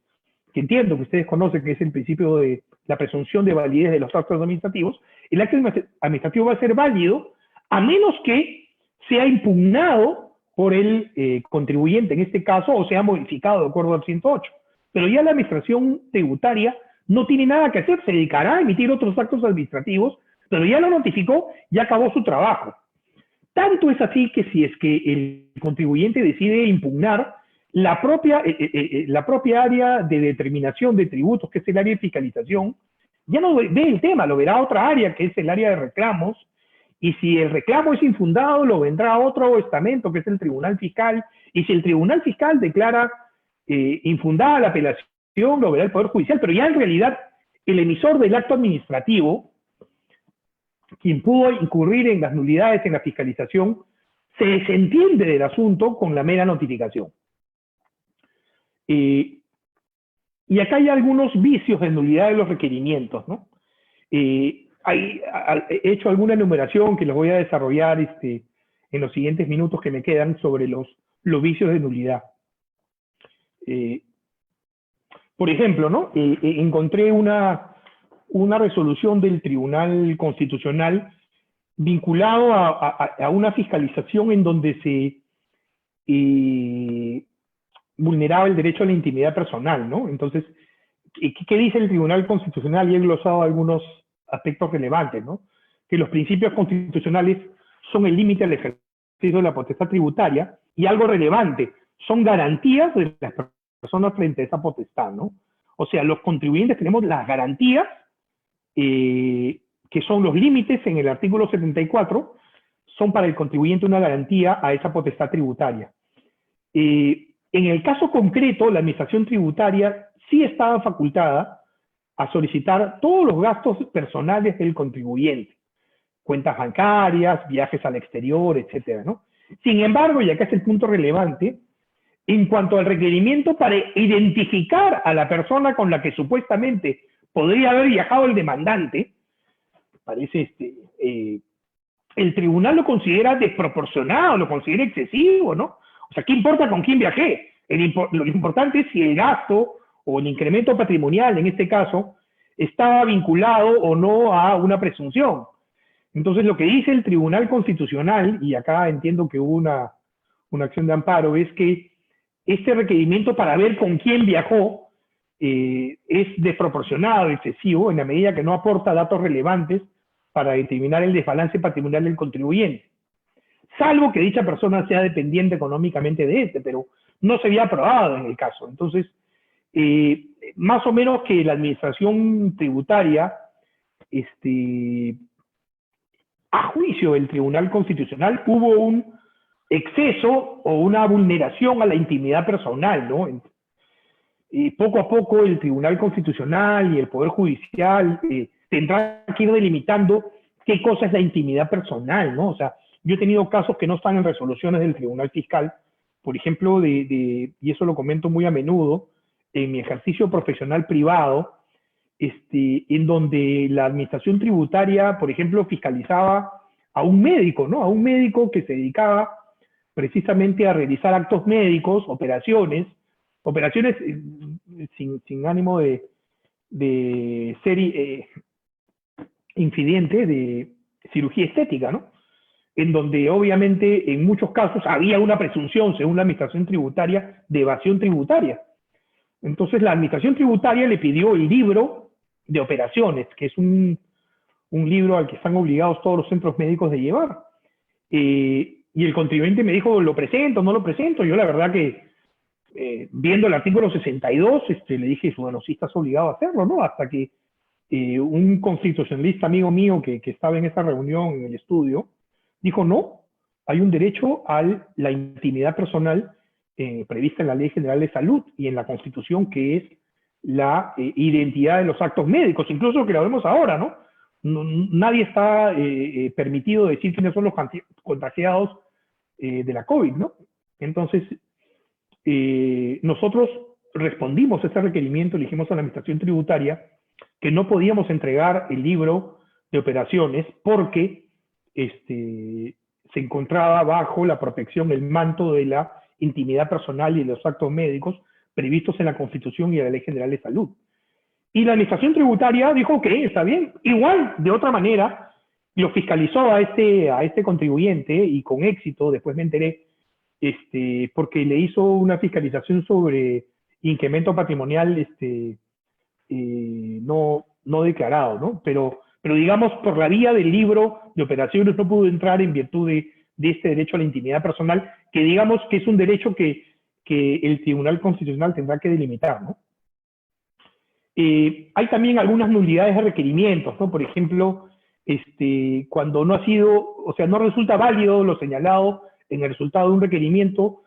entiendo que ustedes conocen, que es el principio de la presunción de validez de los actos administrativos. El acto administrativo va a ser válido a menos que sea impugnado por el contribuyente en este caso, o sea modificado de acuerdo al 108. Pero ya la administración tributaria no tiene nada que hacer, se dedicará a emitir otros actos administrativos, pero ya lo notificó, ya acabó su trabajo. Tanto es así que si es que el contribuyente decide impugnar la propia área de determinación de tributos, que es el área de fiscalización, ya no ve el tema, lo verá otra área, que es el área de reclamos, y si el reclamo es infundado, lo vendrá otro estamento, que es el Tribunal Fiscal, y si el Tribunal Fiscal declara infundada la apelación, lo verá el Poder Judicial, pero ya en realidad el emisor del acto administrativo, quien pudo incurrir en las nulidades en la fiscalización, se desentiende del asunto con la mera notificación. Y acá hay algunos vicios de nulidad de los requerimientos, ¿no? He hecho alguna enumeración que los voy a desarrollar en los siguientes minutos que me quedan sobre los vicios de nulidad. Por ejemplo, ¿no? Encontré una resolución del Tribunal Constitucional vinculado a una fiscalización en donde se vulneraba el derecho a la intimidad personal, ¿no? Entonces, ¿qué dice el Tribunal Constitucional? Y he glosado algunos aspectos relevantes, ¿no? Que los principios constitucionales son el límite al ejercicio de la potestad tributaria, y algo relevante, son garantías de las personas frente a esa potestad, ¿no? O sea, los contribuyentes tenemos las garantías, que son los límites en el artículo 74, son para el contribuyente una garantía a esa potestad tributaria. En el caso concreto, la administración tributaria sí estaba facultada a solicitar todos los gastos personales del contribuyente, cuentas bancarias, viajes al exterior, etcétera, ¿no? Sin embargo, y acá es el punto relevante, en cuanto al requerimiento para identificar a la persona con la que supuestamente podría haber viajado el demandante, parece el tribunal lo considera desproporcionado, lo considera excesivo, ¿no? O sea, ¿qué importa con quién viajé? Lo importante es si el gasto o el incremento patrimonial, en este caso, estaba vinculado o no a una presunción. Entonces, lo que dice el Tribunal Constitucional, y acá entiendo que hubo una acción de amparo, es que este requerimiento para ver con quién viajó es desproporcionado, excesivo, en la medida que no aporta datos relevantes para determinar el desbalance patrimonial del contribuyente. Salvo que dicha persona sea dependiente económicamente de pero no se había aprobado en el caso. Entonces, más o menos que la administración tributaria, a juicio del Tribunal Constitucional, hubo un exceso o una vulneración a la intimidad personal, ¿no? Y poco a poco el Tribunal Constitucional y el Poder Judicial tendrán que ir delimitando qué cosa es la intimidad personal, ¿no? O sea, yo he tenido casos que no están en resoluciones del Tribunal Fiscal, por ejemplo, y eso lo comento muy a menudo, en mi ejercicio profesional privado, en donde la administración tributaria, por ejemplo, fiscalizaba a un médico, ¿no? A un médico que se dedicaba precisamente a realizar actos médicos, operaciones sin ánimo de ser infidente, de cirugía estética, ¿no? En donde obviamente en muchos casos había una presunción, según la administración tributaria, de evasión tributaria. Entonces la administración tributaria le pidió el libro de operaciones, que es un libro al que están obligados todos los centros médicos de llevar. Y el contribuyente me dijo, ¿lo presento, no lo presento? Yo la verdad que, viendo el artículo 62, le dije, bueno, sí estás obligado a hacerlo, ¿no? Hasta que un constitucionalista amigo mío que estaba en esa reunión, en el estudio, dijo, no, hay un derecho a la intimidad personal prevista en la Ley General de Salud y en la Constitución, que es la identidad de los actos médicos, incluso que lo vemos ahora, ¿no? Nadie está permitido decir quiénes son los contagiados de la COVID, ¿no? Entonces, nosotros respondimos a ese requerimiento, le dijimos a la administración tributaria que no podíamos entregar el libro de operaciones porque se encontraba bajo la protección, el manto de la intimidad personal y de los actos médicos previstos en la Constitución y en la Ley General de Salud. Y la administración tributaria dijo que está bien. Igual, de otra manera, lo fiscalizó a este contribuyente y con éxito, después me enteré porque le hizo una fiscalización sobre incremento patrimonial no declarado, ¿no? Pero digamos, por la vía del libro de operaciones no pudo entrar en virtud de este derecho a la intimidad personal, que digamos que es un derecho que el Tribunal Constitucional tendrá que delimitar, ¿no? Hay también algunas nulidades de requerimientos, ¿no? Por ejemplo, cuando no ha sido, o sea, no resulta válido lo señalado en el resultado de un requerimiento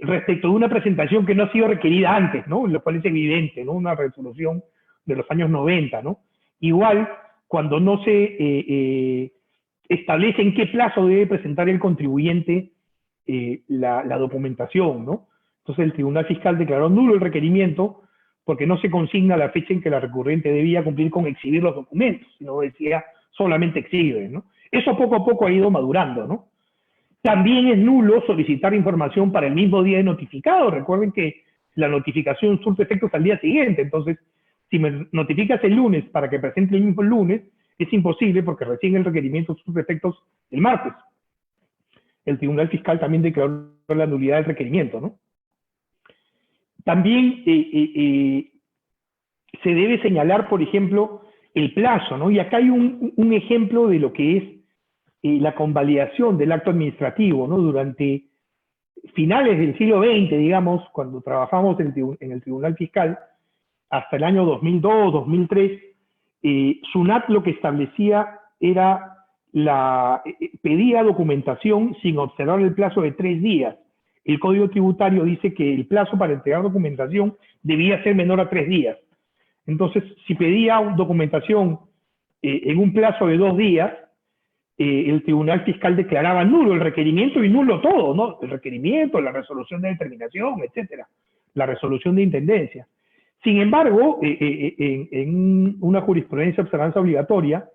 respecto de una presentación que no ha sido requerida antes, ¿no? Lo cual es evidente, ¿no? Una resolución de los años 90, ¿no? Igual, cuando no se establece en qué plazo debe presentar el contribuyente la documentación, ¿no? Entonces el Tribunal Fiscal declaró nulo el requerimiento porque no se consigna la fecha en que la recurrente debía cumplir con exhibir los documentos, sino decía solamente exhibe, ¿no? Eso poco a poco ha ido madurando, ¿no? También es nulo solicitar información para el mismo día de notificado. Recuerden que la notificación surte efectos al día siguiente, entonces si me notificas el lunes para que presente el mismo lunes, es imposible porque recién el requerimiento surte efectos el martes. El Tribunal Fiscal también declaró la nulidad del requerimiento, ¿no? También se debe señalar, por ejemplo, el plazo, ¿no? Y acá hay un ejemplo de lo que es la convalidación del acto administrativo, ¿no? Durante finales del siglo XX, digamos, cuando trabajamos en el Tribunal Fiscal, hasta el año 2002, 2003, SUNAT lo que establecía era pedía documentación sin observar el plazo de 3 días. El Código Tributario dice que el plazo para entregar documentación debía ser menor a 3 días. Entonces, si pedía documentación en un plazo de 2 días, el Tribunal Fiscal declaraba nulo el requerimiento y nulo todo, ¿no? El requerimiento, la resolución de determinación, etcétera, la resolución de intendencia. Sin embargo, en una jurisprudencia de observancia obligatoria,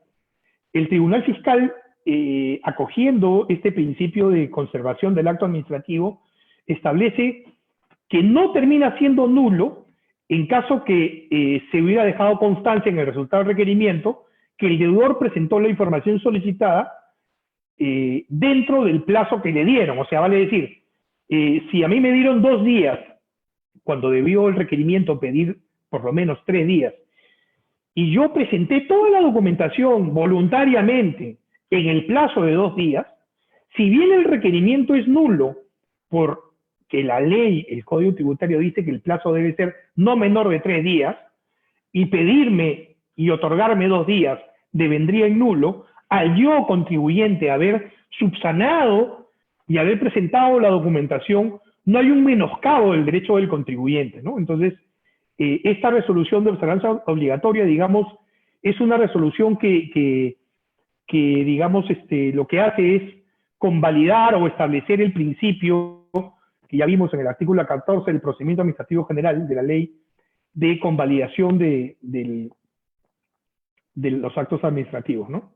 el Tribunal Fiscal, acogiendo este principio de conservación del acto administrativo, establece que no termina siendo nulo en caso que se hubiera dejado constancia en el resultado del requerimiento que el deudor presentó la información solicitada dentro del plazo que le dieron. O sea, vale decir, si a mí me dieron 2 días, cuando debió el requerimiento pedir por lo menos 3 días, y yo presenté toda la documentación voluntariamente en el plazo de 2 días, si bien el requerimiento es nulo porque la ley, el Código Tributario dice que el plazo debe ser no menor de 3 días, y pedirme y otorgarme 2 días devendría en nulo, al yo contribuyente haber subsanado y haber presentado la documentación, no hay un menoscabo del derecho del contribuyente, ¿no? Entonces, esta resolución de observancia obligatoria, digamos, es una resolución que digamos, lo que hace es convalidar o establecer el principio que ya vimos en el artículo 14 del procedimiento administrativo general de la ley de convalidación de los actos administrativos, ¿no?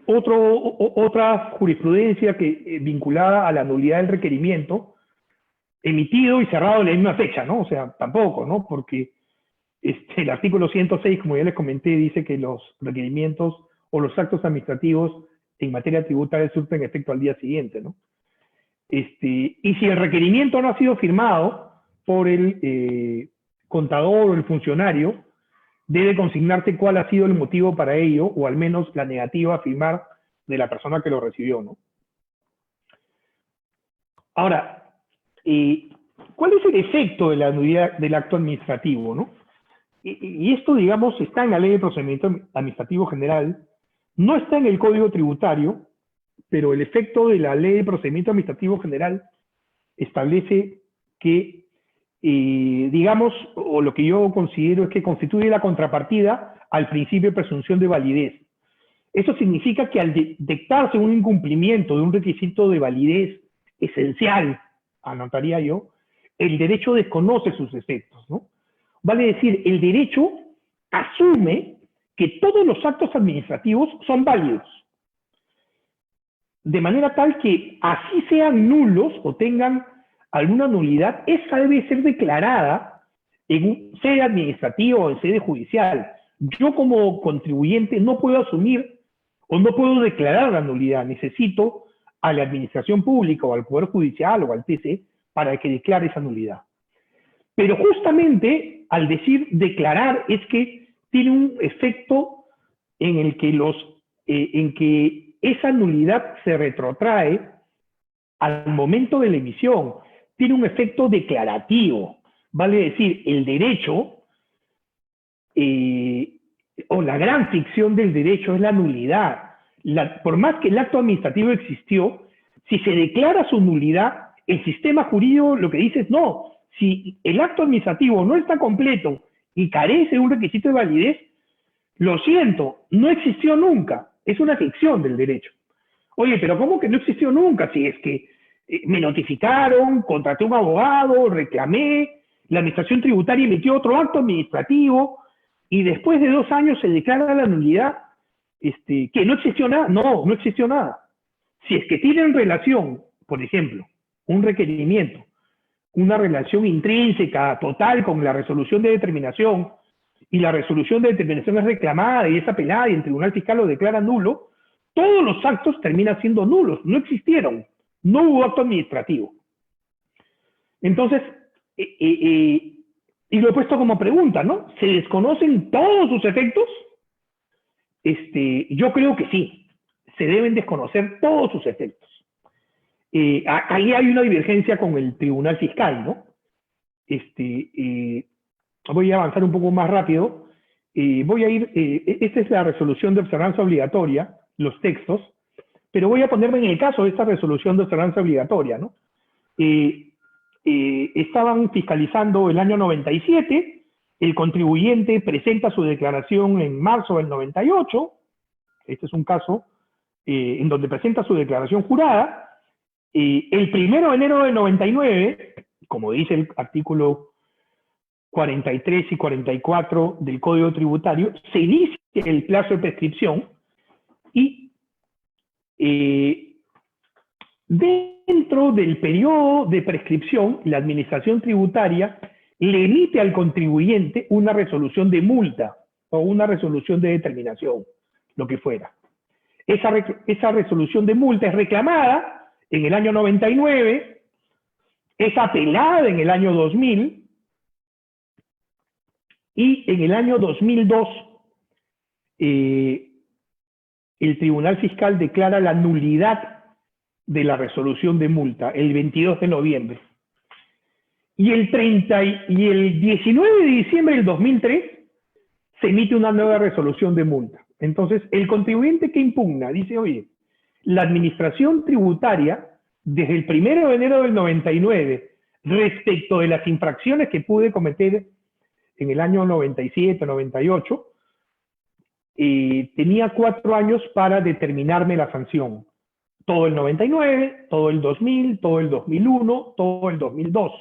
Otra jurisprudencia vinculada a la nulidad del requerimiento, emitido y cerrado en la misma fecha, ¿no? O sea, tampoco, ¿no? Porque el artículo 106, como ya les comenté, dice que los requerimientos o los actos administrativos en materia tributaria surten efecto al día siguiente, ¿no? Y si el requerimiento no ha sido firmado por el contador o el funcionario, debe consignarse cuál ha sido el motivo para ello, o al menos la negativa a firmar de la persona que lo recibió, ¿no? Ahora, ¿cuál es el efecto de la nulidad del acto administrativo, no? Y esto, digamos, está en la Ley de Procedimiento Administrativo General, no está en el Código Tributario, pero el efecto de la Ley de Procedimiento Administrativo General establece que, digamos, o lo que yo considero es que constituye la contrapartida al principio de presunción de validez. Eso significa que al detectarse un incumplimiento de un requisito de validez esencial, anotaría yo, el derecho desconoce sus efectos, ¿no? Vale decir, el derecho asume que todos los actos administrativos son válidos, de manera tal que así sean nulos o tengan alguna nulidad, esa debe ser declarada en sede administrativa o en sede judicial. Yo como contribuyente no puedo asumir o no puedo declarar la nulidad, necesito a la administración pública o al Poder Judicial o al TC para que declare esa nulidad. Pero justamente al decir declarar es que tiene un efecto en el que en que esa nulidad se retrotrae al momento de la emisión. Tiene un efecto declarativo. Vale decir, el derecho o la gran ficción del derecho es la nulidad. Por más que el acto administrativo existió, si se declara su nulidad, el sistema jurídico lo que dice es no. Si el acto administrativo no está completo y carece de un requisito de validez, lo siento, no existió nunca. Es una ficción del derecho. Oye, pero ¿cómo que no existió nunca? Si es que me notificaron, contraté un abogado, reclamé, la administración tributaria emitió otro acto administrativo y después de 2 años se declara la nulidad, que no existió nada. No, no existió nada. Si es que tienen relación, por ejemplo, un requerimiento, una relación intrínseca, total, con la resolución de determinación, y la resolución de determinación es reclamada y es apelada y el Tribunal Fiscal lo declara nulo, todos los actos terminan siendo nulos, no existieron, no hubo acto administrativo. Entonces, y lo he puesto como pregunta, ¿no? ¿Se desconocen todos sus efectos? Yo creo que sí, se deben desconocer todos sus efectos. Ahí hay una divergencia con el Tribunal Fiscal, ¿no? Voy a avanzar un poco más rápido. Voy a ir, esta es la resolución de observancia obligatoria, los textos, pero voy a ponerme en el caso de esta resolución de observancia obligatoria, ¿no? Estaban fiscalizando el año 97, el contribuyente presenta su declaración en marzo del 98, este es un caso en donde presenta su declaración jurada, el 1 de enero del 99, como dice el artículo 43 y 44 del Código Tributario, se inicia el plazo de prescripción y dentro del periodo de prescripción, la Administración Tributaria le emite al contribuyente una resolución de multa o una resolución de determinación, lo que fuera. Esa resolución de multa es reclamada en el año 99, es apelada en el año 2000, y en el año 2002, el Tribunal Fiscal declara la nulidad de la resolución de multa, el 22 de noviembre. Y el 19 de diciembre del 2003 se emite una nueva resolución de multa. Entonces, el contribuyente que impugna dice, oye, la Administración Tributaria, desde el 1 de enero del 99, respecto de las infracciones que pude cometer en el año 97, 98, tenía 4 años para determinarme la sanción. Todo el 99, todo el 2000, todo el 2001, todo el 2002.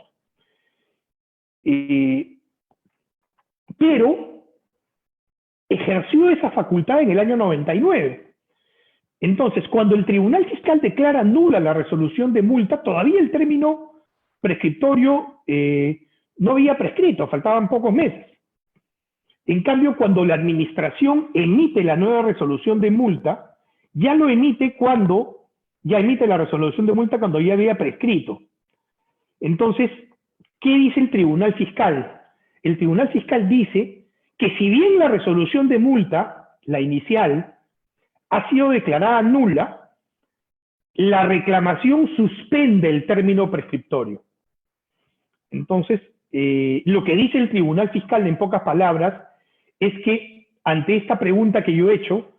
Pero ejerció esa facultad en el año 99. Entonces, cuando el Tribunal Fiscal declara nula la resolución de multa, todavía el término prescriptorio no había prescrito, faltaban pocos meses. En cambio, cuando la administración emite la nueva resolución de multa, ya lo emite emite la resolución de multa cuando ya había prescrito. Entonces, ¿qué dice el Tribunal Fiscal? El Tribunal Fiscal dice que si bien la resolución de multa, la inicial, ha sido declarada nula, la reclamación suspende el término prescriptorio. Entonces, lo que dice el Tribunal Fiscal, en pocas palabras, es que ante esta pregunta que yo he hecho,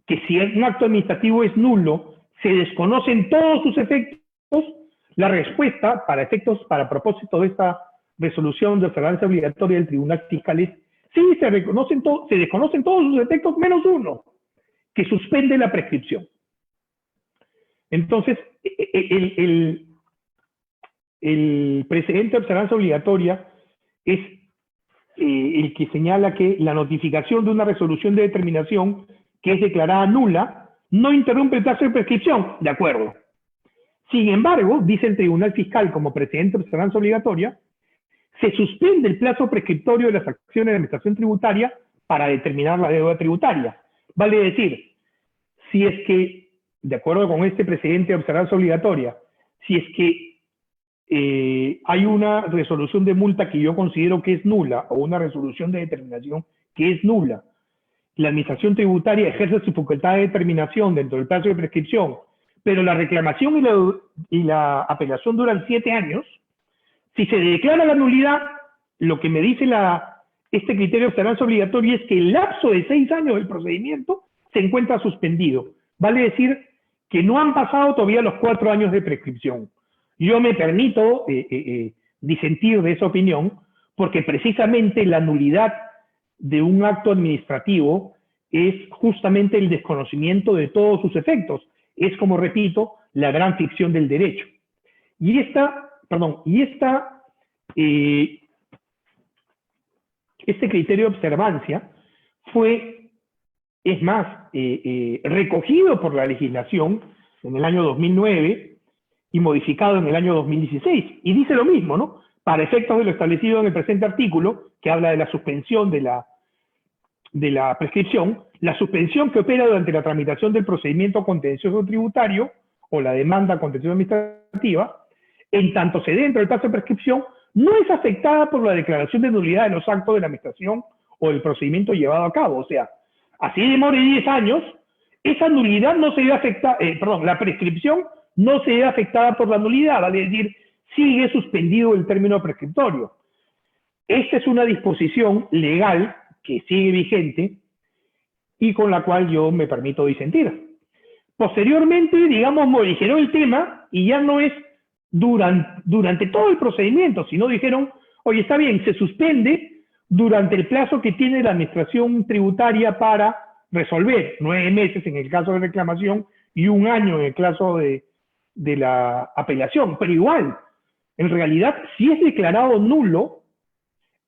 que si un acto administrativo es nulo, se desconocen todos sus efectos, la respuesta para propósito de esta resolución de observancia obligatoria del Tribunal Fiscal es sí, se desconocen todos sus efectos menos uno, que suspende la prescripción. Entonces, el precedente de observancia obligatoria es el que señala que la notificación de una resolución de determinación que es declarada nula no interrumpe el plazo de prescripción, de acuerdo. Sin embargo, dice el Tribunal Fiscal como precedente de observancia obligatoria, se suspende el plazo prescriptorio de las acciones de administración tributaria para determinar la deuda tributaria. Vale decir, si es que de acuerdo con este precedente de observancia obligatoria, si es que hay una resolución de multa que yo considero que es nula o una resolución de determinación que es nula, la administración tributaria ejerce su facultad de determinación dentro del plazo de prescripción, pero la reclamación y la apelación duran 7 años, si se declara la nulidad, lo que me dice este criterio de observancia obligatoria es que el lapso de 6 años del procedimiento se encuentra suspendido. Vale decir que no han pasado todavía los 4 años de prescripción. Yo me permito disentir de esa opinión porque precisamente la nulidad de un acto administrativo es justamente el desconocimiento de todos sus efectos. Es, como repito, la gran ficción del derecho. Y este criterio de observancia fue, es más, recogido por la legislación en el año 2009 y modificado en el año 2016. Y dice lo mismo, ¿no? Para efectos de lo establecido en el presente artículo, que habla de la suspensión de la prescripción, la suspensión que opera durante la tramitación del procedimiento contencioso tributario o la demanda contencioso administrativa, en tanto se dé dentro del plazo de prescripción, no es afectada por la declaración de nulidad de los actos de la administración o del procedimiento llevado a cabo. O sea, así demore 10 años, esa nulidad no se ve afectada, la prescripción no se ve afectada por la nulidad, vale decir, sigue suspendido el término prescriptorio. Esta es una disposición legal que sigue vigente y con la cual yo me permito disentir. Posteriormente, digamos, modificaron el tema y ya no es durante todo el procedimiento, sino dijeron, oye, está bien, se suspende durante el plazo que tiene la administración tributaria para resolver, 9 meses en el caso de reclamación y 1 año en el caso de la apelación. Pero igual, en realidad, si es declarado nulo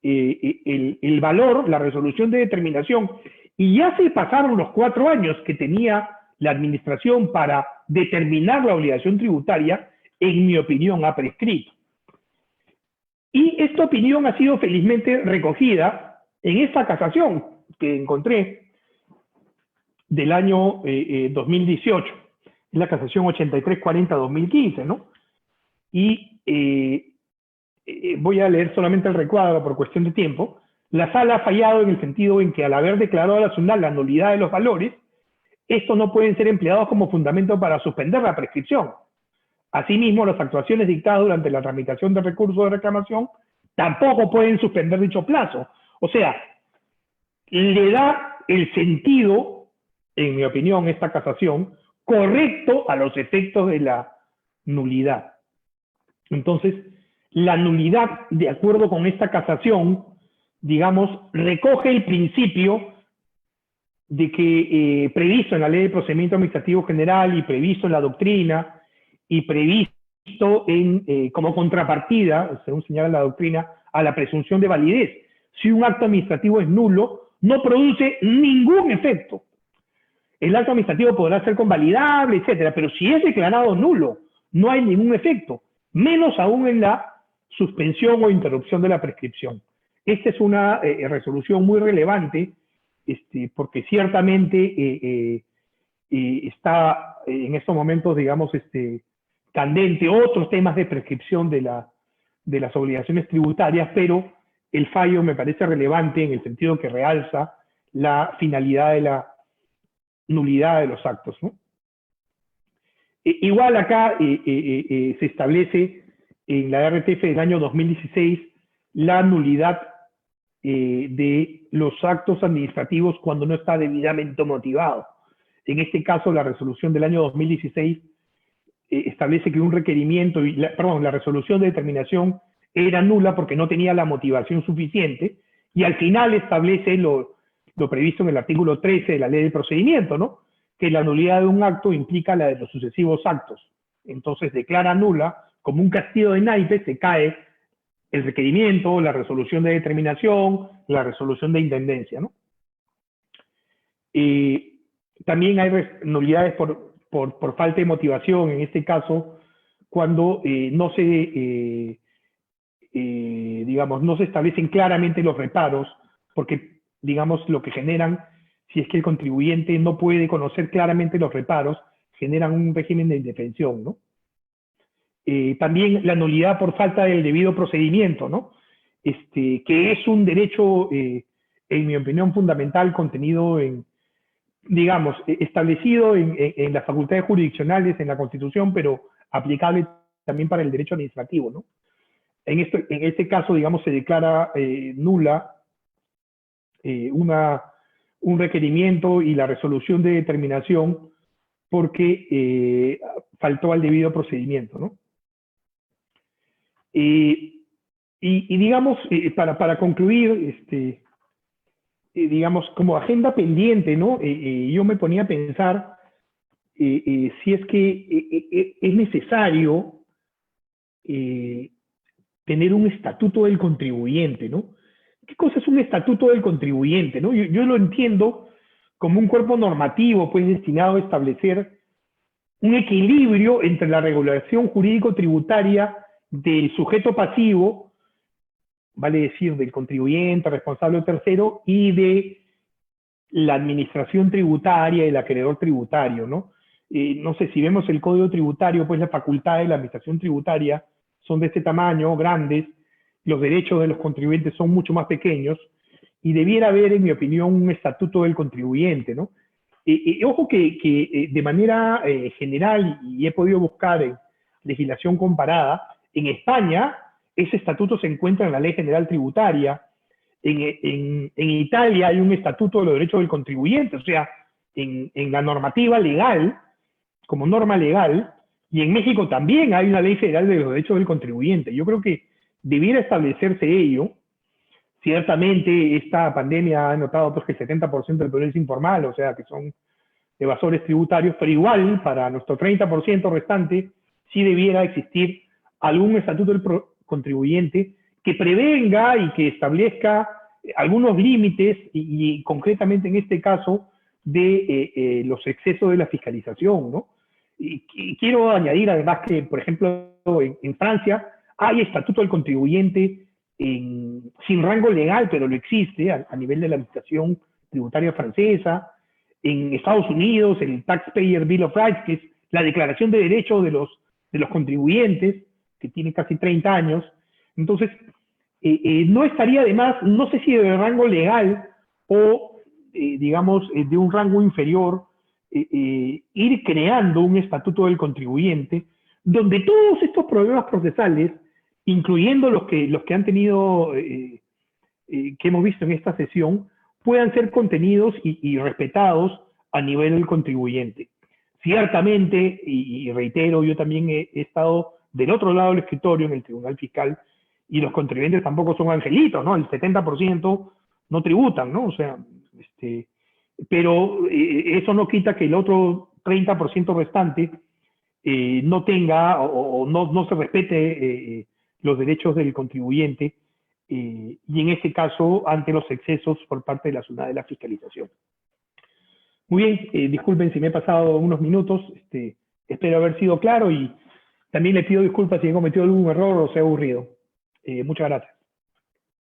el valor, la resolución de determinación, y ya se pasaron los 4 años que tenía la administración para determinar la obligación tributaria, en mi opinión, ha prescrito. Y esta opinión ha sido felizmente recogida en esta casación que encontré del año 2018, es la casación 8340-2015, ¿no? Y voy a leer solamente el recuadro por cuestión de tiempo. La sala ha fallado en el sentido en que al haber declarado a la SUNAT la nulidad de los valores, estos no pueden ser empleados como fundamento para suspender la prescripción. Asimismo, las actuaciones dictadas durante la tramitación del recurso de reclamación tampoco pueden suspender dicho plazo. O sea, le da el sentido, en mi opinión, esta casación, correcto a los efectos de la nulidad. Entonces, la nulidad, de acuerdo con esta casación, digamos, recoge el principio de que previsto en la Ley de Procedimiento Administrativo General y previsto en la doctrina y previsto como contrapartida, según señala la doctrina, a la presunción de validez. Si un acto administrativo es nulo, no produce ningún efecto. El acto administrativo podrá ser convalidable, etcétera, pero si es declarado nulo, no hay ningún efecto, menos aún en la suspensión o interrupción de la prescripción. Esta es una resolución muy relevante, porque ciertamente está en estos momentos, digamos, candente otros temas de prescripción de las obligaciones tributarias, pero el fallo me parece relevante en el sentido que realza la finalidad de la nulidad de los actos, ¿no? Igual acá se establece en la RTF del año 2016 la nulidad de los actos administrativos cuando no está debidamente motivado. En este caso, la resolución del año 2016 establece que un requerimiento, la resolución de determinación era nula porque no tenía la motivación suficiente, y al final establece lo previsto en el artículo 13 de la Ley de Procedimiento, ¿no? Que la nulidad de un acto implica la de los sucesivos actos. Entonces declara nula, como un castillo de naipes, se cae el requerimiento, la resolución de determinación, la resolución de intendencia, ¿no? También hay nulidades por falta de motivación, en este caso, cuando no se establecen claramente los reparos, porque, digamos, lo que generan, si es que el contribuyente no puede conocer claramente los reparos, generan un régimen de indefensión, ¿no? También la nulidad por falta del debido procedimiento, ¿no? Que es un derecho, en mi opinión, fundamental, contenido en, digamos, establecido en las facultades jurisdiccionales, en la Constitución, pero aplicable también para el derecho administrativo, ¿no? En este caso, digamos, se declara nula un requerimiento y la resolución de determinación porque faltó al debido procedimiento, ¿no? Y digamos, para concluir, digamos, como agenda pendiente, ¿no? Yo me ponía a pensar si es que es necesario tener un estatuto del contribuyente, ¿no? ¿Qué cosa es un estatuto del contribuyente, no? Yo lo entiendo como un cuerpo normativo, pues, destinado a establecer un equilibrio entre la regulación jurídico-tributaria del sujeto pasivo, vale decir, del contribuyente, responsable o tercero, y de la administración tributaria, del acreedor tributario, ¿no? No sé, si vemos el Código Tributario, pues las facultades de la administración tributaria son de este tamaño, grandes, los derechos de los contribuyentes son mucho más pequeños, y debiera haber, en mi opinión, un estatuto del contribuyente, ¿no? Ojo que de manera general, y he podido buscar en legislación comparada, en España ese estatuto se encuentra en la Ley General Tributaria, en Italia hay un estatuto de los derechos del contribuyente, o sea, en la normativa legal, como norma legal, y en México también hay una Ley Federal de los Derechos del Contribuyente. Yo creo que debiera establecerse ello. Ciertamente esta pandemia ha notado pues, que el 70% del Perú es informal, o sea que son evasores tributarios, pero igual para nuestro 30% restante sí debiera existir algún estatuto del contribuyente que prevenga y que establezca algunos límites y concretamente en este caso de los excesos de la fiscalización, ¿no? Y quiero añadir además que, por ejemplo, en Francia hay estatuto del contribuyente sin rango legal, pero lo existe a nivel de la administración tributaria francesa. En Estados Unidos, el Taxpayer Bill of Rights, que es la declaración de derechos de los contribuyentes, que tiene casi 30 años. Entonces, no estaría de más, no sé si de rango legal o, digamos, de un rango inferior, ir creando un estatuto del contribuyente, donde todos estos problemas procesales, incluyendo los que han tenido, que hemos visto en esta sesión, puedan ser contenidos y respetados a nivel del contribuyente. Ciertamente, y reitero, yo también he estado del otro lado del escritorio, en el Tribunal Fiscal, y los contribuyentes tampoco son angelitos, ¿no? El 70% no tributan, ¿no? O sea, pero eso no quita que el otro 30% restante no tenga o no se respete los derechos del contribuyente, y en este caso ante los excesos por parte de la unidades de la fiscalización. Muy bien, disculpen si me he pasado unos minutos, espero haber sido claro y también le pido disculpas si he cometido algún error o se ha aburrido. Muchas gracias.